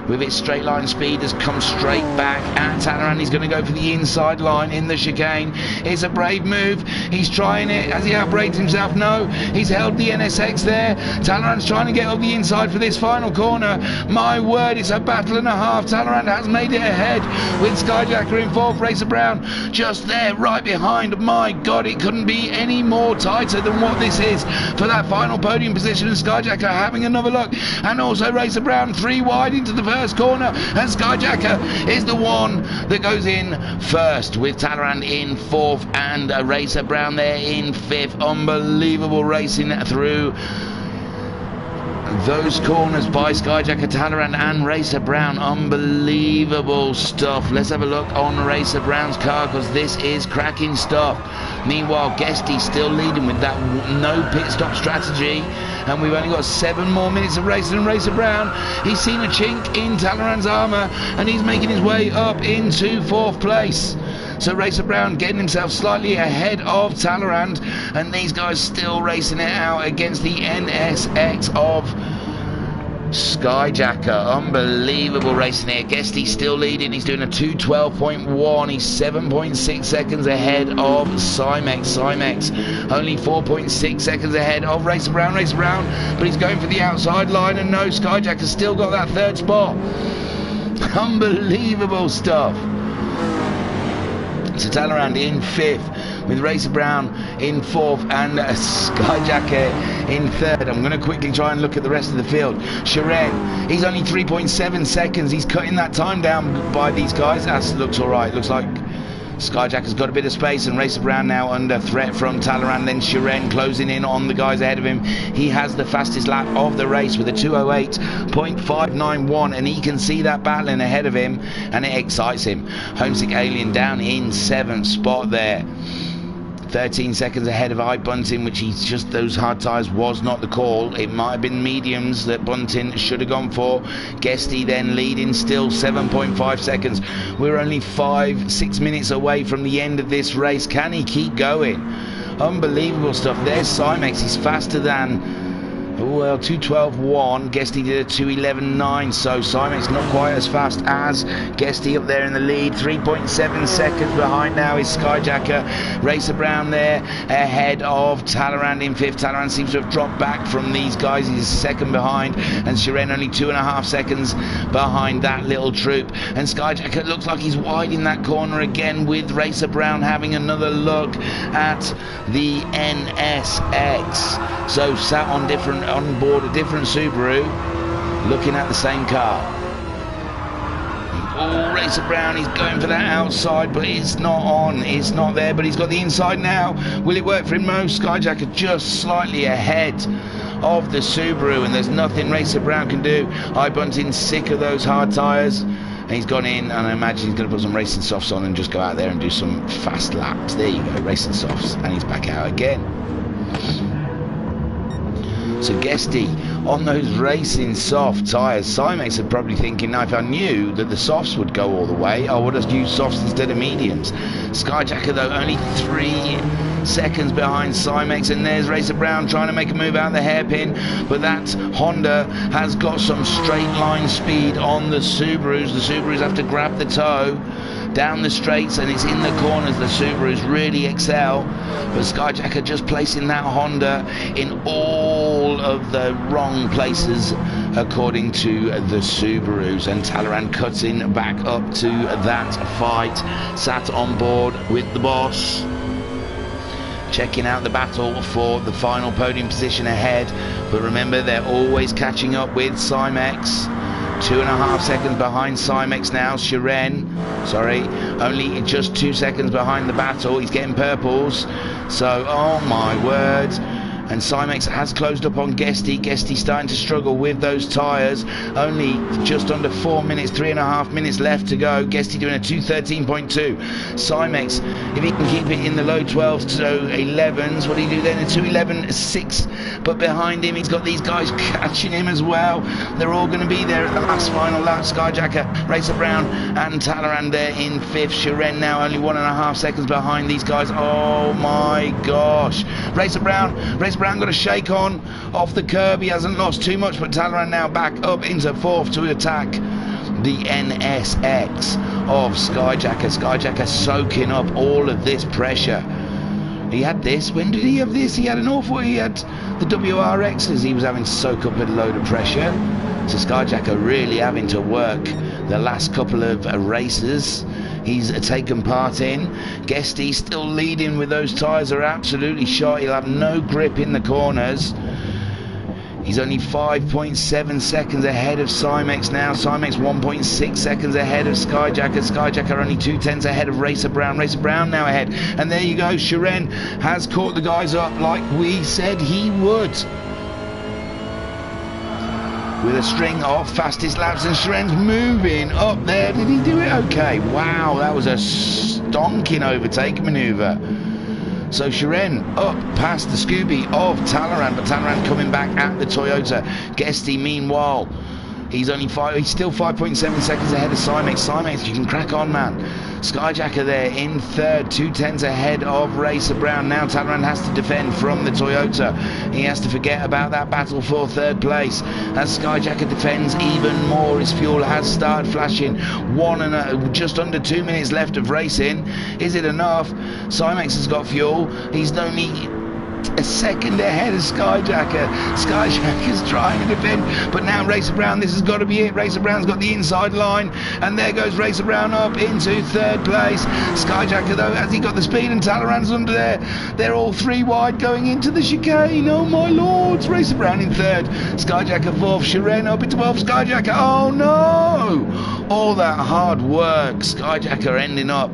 with its straight line speed has come straight back at Talaran. He's going to go for the inside line in the chicane. It's a brave move. He's trying it. Has he outbraked himself? No. He's held the NSX there. Talaran's trying to get up the inside for this final corner. My word, it's a battle and a half. Talaran has made it ahead with Skyjacker in 4th. Racer Brown just there, right behind. My God, it couldn't be any more tighter than what this is for that final podium position. And Skyjacker having another look. And also Racer Brown 3 wide into the first corner, and Skyjacker is the one that goes in first with Talaran in 4th and Racer Brown there in 5th. Unbelievable racing through those corners by Skyjacker, Talaran and Racer Brown. Unbelievable stuff. Let's have a look on Racer Brown's car, because this is cracking stuff. Meanwhile, Guesty still leading with that no pit stop strategy, and we've only got 7 more minutes of racing. And Racer Brown, he's seen a chink in Talaran's armour, and he's making his way up into 4th place. So Racer Brown getting himself slightly ahead of Talaran, and these guys still racing it out against the NSX of Skyjacker. Unbelievable racing here. Guesty's still leading. He's doing a 2:12.1. He's 7.6 seconds ahead of Cymex. Cymex only 4.6 seconds ahead of Racer Brown. Racer Brown, but he's going for the outside line, and no, Skyjacker's still got that 3rd spot. Unbelievable stuff. So Talaran in 5th with Racer Brown in 4th and Skyjacker in 3rd. I'm going to quickly try and look at the rest of the field. Shiren, he's only 3.7 seconds. He's cutting that time down by these guys. That looks alright. Looks like Skyjacker's got a bit of space, and Racer Brown now under threat from Talaran. Then Shiren closing in on the guys ahead of him. He has the fastest lap of the race with a 2:08.591, and he can see that battling ahead of him, and it excites him. Homesick Alien down in 7th spot there. 13 seconds ahead of High Bunting, which he's just, those hard tyres was not the call. It might have been mediums that Bunting should have gone for. Guesty then leading still 7.5 seconds. We're only 5-6 minutes away from the end of this race. Can he keep going? Unbelievable stuff. There's Cymex. He's faster than, well, 2:12.1. Guesty did a 2:11.9, so Cymex not quite as fast as Guesty up there in the lead. 3.7 seconds behind now is Skyjacker. Racer Brown there ahead of Talaran in 5th. Talaran seems to have dropped back from these guys. He's 2nd behind, and Shiren only 2.5 seconds behind that little troop. And Skyjacker looks like he's wide in that corner again, with Racer Brown having another look at the NSX. So sat on board a different Subaru, looking at the same car. Oh, Racer Brown, he's going for that outside, but it's not on. It's not there, but he's got the inside now. Will it work for him? No. Skyjacker just slightly ahead of the Subaru, and there's nothing Racer Brown can do. High Bunting sick of those hard tyres, And he's gone in, and I imagine he's going to put some racing softs on and just go out there and do some fast laps. There you go, racing softs, and he's back out again. So Guesty on those racing soft tyres. Simex are probably thinking, now if I knew that the softs would go all the way, I would have used softs instead of mediums. Skyjacker though only 3 seconds behind Simex, and there's Racer Brown trying to make a move out the hairpin, but that Honda has got some straight line speed on the Subarus. The Subarus have to grab the toe down the straights, and it's in the corners the Subarus really excel, but Skyjacker just placing that Honda in all of the wrong places according to the Subarus, and Talleyrand cutting back up to that fight, sat on board with the boss, checking out the battle for the final podium position ahead. But remember, they're always catching up with Simex. 2.5 seconds behind Simex now. Shiren, sorry, only just 2 seconds behind the battle. He's getting purples. So, oh my word. And Simex has closed up on Guesty. Guesty starting to struggle with those tyres. Only just under 4 minutes, 3.5 minutes left to go. Guesty doing a 2:13.2. Simex, if he can keep it in the low 12s to 11s, what do you do then? A 2:11.6. But behind him, he's got these guys catching him as well. They're all going to be there at the last final lap. Skyjacker, Racer Brown, and Talleyrand there in 5th. Shiren now only 1.5 seconds behind these guys. Oh my gosh. Racer Brown got a shake on off the curb. He hasn't lost too much, but Talleyrand now back up into 4th to attack the NSX of Skyjacker. Skyjacker soaking up all of this pressure. He had this. When did he have this? He had an awful. He had the WRXs. He was having to soak up a load of pressure. So Skyjacker really having to work the last couple of races he's taken part in. Guesty still leading with those tyres are absolutely shot. He'll have no grip in the corners. He's only 5.7 seconds ahead of Simex now. Simex 1.6 seconds ahead of Skyjacker. Skyjacker only 2/10 ahead of Racer Brown. Racer Brown now ahead. And there you go. Shiren has caught the guys up like we said he would, with a string of fastest laps, and Shiren's moving up there. Did he do it okay? Wow, that was a stonking overtake manoeuvre. So Shiren up past the Scooby of Talleyrand, but Talleyrand coming back at the Toyota. Guesty meanwhile, he's still 5.7 seconds ahead of Simex. Simex, you can crack on, man. Skyjacker there in 3rd, 2/10 ahead of Racer Brown. Now Talleyrand has to defend from the Toyota. He has to forget about that battle for 3rd place as Skyjacker defends even more. His fuel has started flashing. Just under 2 minutes left of racing. Is it enough? Simex has got fuel. He's only a second ahead of Skyjacker. Skyjacker's trying to defend, but now Racer Brown, this has got to be it. Racer Brown's got the inside line, and there goes Racer Brown up into 3rd place. Skyjacker though, has he got the speed, and Talleyrand's under there. They're all 3 wide going into the chicane. Oh my lords. Racer Brown in 3rd, Skyjacker 4th, Shiren up into 12th. Skyjacker, oh no, all that hard work, Skyjacker ending up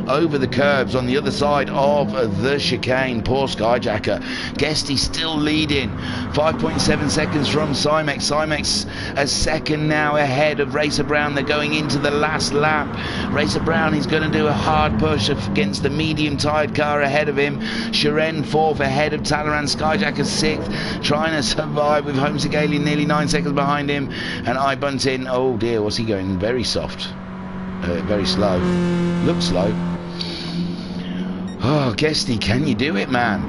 over the curbs on the other side of the chicane. Poor Skyjacker. Guesty still leading, 5.7 seconds from Simex. Simex a second now ahead of Racer Brown. They're going into the last lap. Racer Brown is going to do a hard push against the medium tired car ahead of him. Shiren 4th ahead of Talleyrand. Skyjacker 6th, trying to survive with Homesick Alien nearly 9 seconds behind him, and I bunt in. Oh dear, what's he going? Very soft, very slow, looks slow. Oh, Guesty, can you do it, man?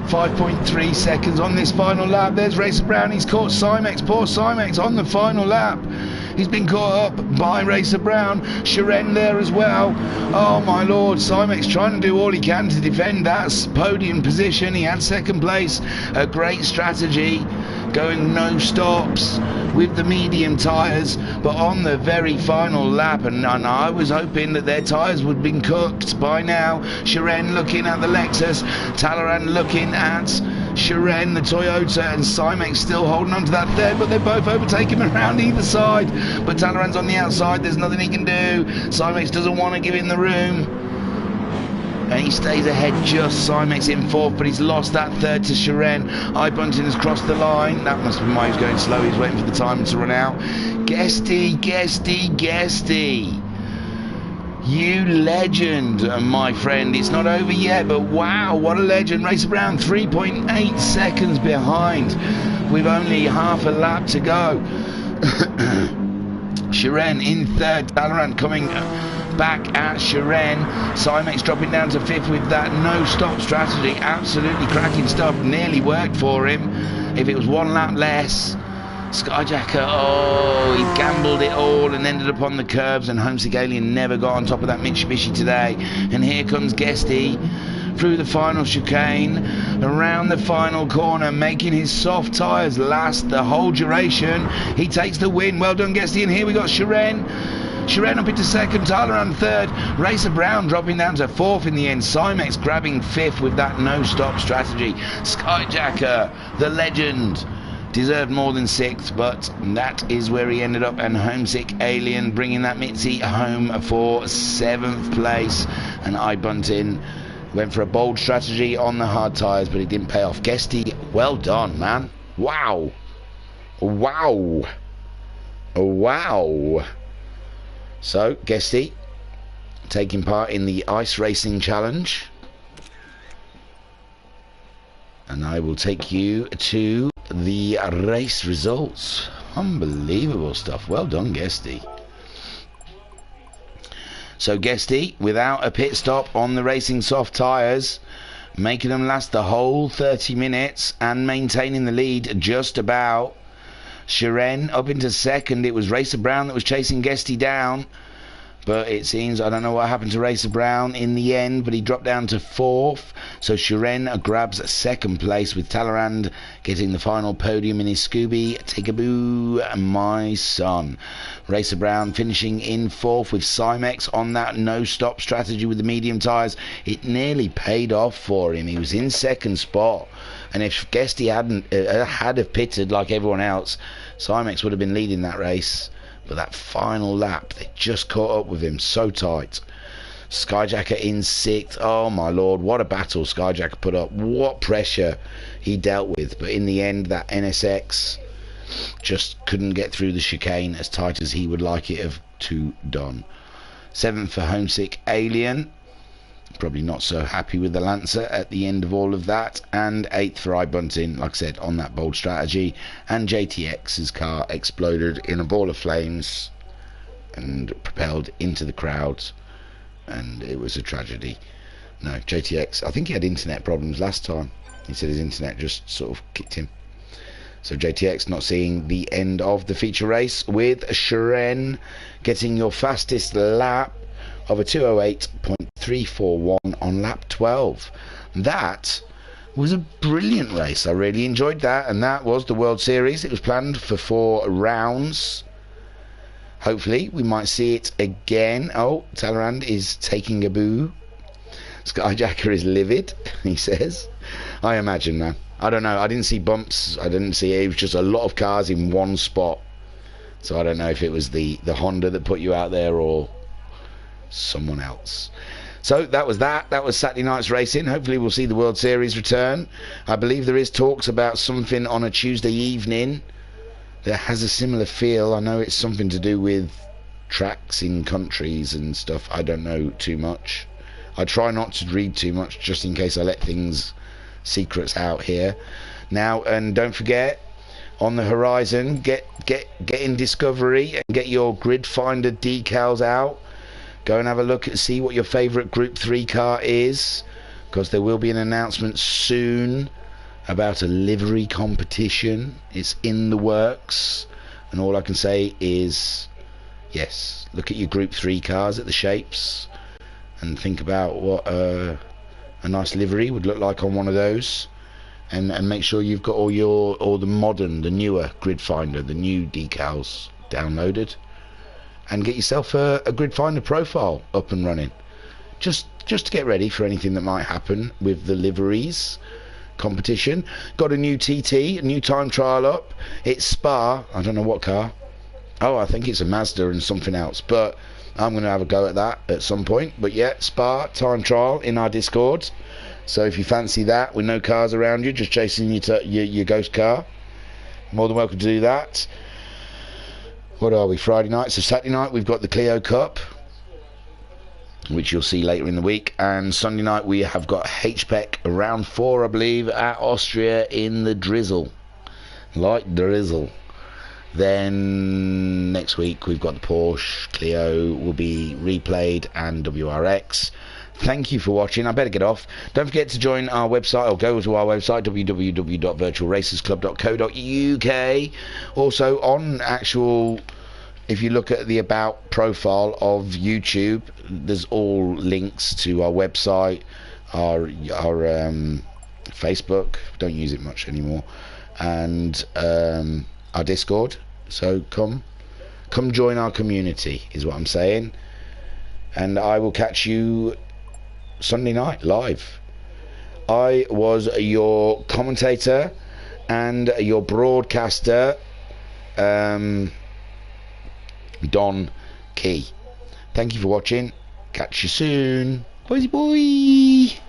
5.3 seconds on this final lap. There's Racer Brown. He's caught Simex. Poor Simex on the final lap. He's been caught up by Racer Brown. Shiren there as well. Oh my lord, Simex trying to do all he can to defend that podium position. He had 2nd place. A great strategy, going no stops with the medium tyres, but on the very final lap, and I was hoping that their tyres would have been cooked by now. Shiren looking at the Lexus, Talleyrand looking at Shiren, the Toyota, and Simex still holding on to that 3rd, but they're both overtaking him around either side. But Talleyrand's on the outside, there's nothing he can do. Simex doesn't want to give him the room, and he stays ahead just. Simex in 4th, but he's lost that 3rd to Shiren. Bunting has crossed the line. That must be why he's going slow. He's waiting for the time to run out. Guesty, Guesty, Guesty. You legend, my friend. It's not over yet, but wow, what a legend. Race around 3.8 seconds behind with only half a lap to go. Shiren in third, Talleyrand coming back at Shiren. Simex dropping down to fifth with that no-stop strategy. Absolutely cracking stuff. Nearly worked for him. If it was one lap less. Skyjacker, oh, he gambled it all and ended up on the curbs, and Homesick Alien never got on top of that Mitsubishi today. And here comes Guesty through the final chicane, around the final corner, making his soft tyres last the whole duration. He takes the win. Well done, Guesty. And here we got Shiren. Shiren up into second, Talleyrand third, Racer Brown dropping down to fourth in the end, Simex grabbing fifth with that no-stop strategy. Skyjacker, the legend, deserved more than sixth, but that is where he ended up, and Homesick Alien bringing that Mitzi home for seventh place. And Buntin went for a bold strategy on the hard tyres, but it didn't pay off. Guesty, well done, man. Wow. Wow. Wow. So, Guesty taking part in the Ice Racing Challenge. And I will take you to the race results. Unbelievable stuff. Well done, Guesty. So Guesty, without a pit stop on the racing soft tyres, making them last the whole 30 minutes and maintaining the lead just about. Shiren up into second. It was Racer Brown that was chasing Guesty down, but it seems, I don't know what happened to Racer Brown in the end, but he dropped down to fourth. So Shiren grabs second place, with Talleyrand getting the final podium in his Scooby. Take a boo, my son. Racer Brown finishing in fourth, with Simex on that no-stop strategy with the medium tyres. It nearly paid off for him. He was in second spot, and if Guesty had have pitted like everyone else, Simex would have been leading that race. But that final lap, they just caught up with him so tight. Skyjacker in sixth. Oh my lord, what a battle Skyjacker put up. What pressure he dealt with. But in the end, that NSX just couldn't get through the chicane as tight as he would like it have to done. Seventh for Homesick Alien. Probably not so happy with the Lancer at the end of all of that. And eighth for Buntin, like I said, on that bold strategy. And JTX's car exploded in a ball of flames and propelled into the crowd, and it was a tragedy. No, JTX, I think he had internet problems last time. He said his internet just sort of kicked him. So JTX not seeing the end of the feature race, with Shiren getting your fastest lap of a 2:08.341 on lap 12. That was a brilliant race. I really enjoyed that, and that was the World Series. It was planned for 4 rounds. Hopefully we might see it again. Oh, Talleyrand is taking a boo. Skyjacker is livid, he says. I imagine, man. I don't know. I didn't see bumps. I didn't see it. It was just a lot of cars in one spot. So I don't know if it was the Honda that put you out there or someone else. So that was that. That was Saturday night's racing. Hopefully we'll see the World Series return. I believe there is talks about something on a Tuesday evening that has a similar feel. I know it's something to do with tracks in countries and stuff. I don't know too much. I try not to read too much just in case I let secrets out here. Now, and don't forget, on the horizon, get in Discovery and get your grid finder decals out. Go and have a look and see what your favourite Group 3 car is, because there will be an announcement soon about a livery competition. It's in the works, and all I can say is, yes, look at your Group 3 cars, at the shapes, and think about what a nice livery would look like on one of those, and make sure you've got all the modern, the newer grid finder, the new decals downloaded, and get yourself a grid finder profile up and running, just to get ready for anything that might happen with the liveries competition. Got a new TT, a new time trial up. It's Spa. I don't know what car. Oh, I think it's a Mazda and something else, but I'm going to have a go at that at some point. But yeah, Spa time trial in our Discord. So if you fancy that with no cars around you, just chasing your ghost car, more than welcome to do that. What are we? Friday night. So Saturday night we've got the Clio Cup, which you'll see later in the week, and Sunday night we have got HPEC round 4, I believe, at Austria in the drizzle, light drizzle. Then next week we've got the Porsche Clio will be replayed, and WRX. Thank you for watching. I better get off. Don't forget to join our website, or go to our website, www.virtualracersclub.co.uk. Also on actual, if you look at the about profile of YouTube, there's all links to our website, our Facebook, don't use it much anymore, and our Discord. So come join our community is what I'm saying, and I will catch you Sunday night live. I was your commentator and your broadcaster, Don Key. Thank you for watching. Catch you soon. Bye bye.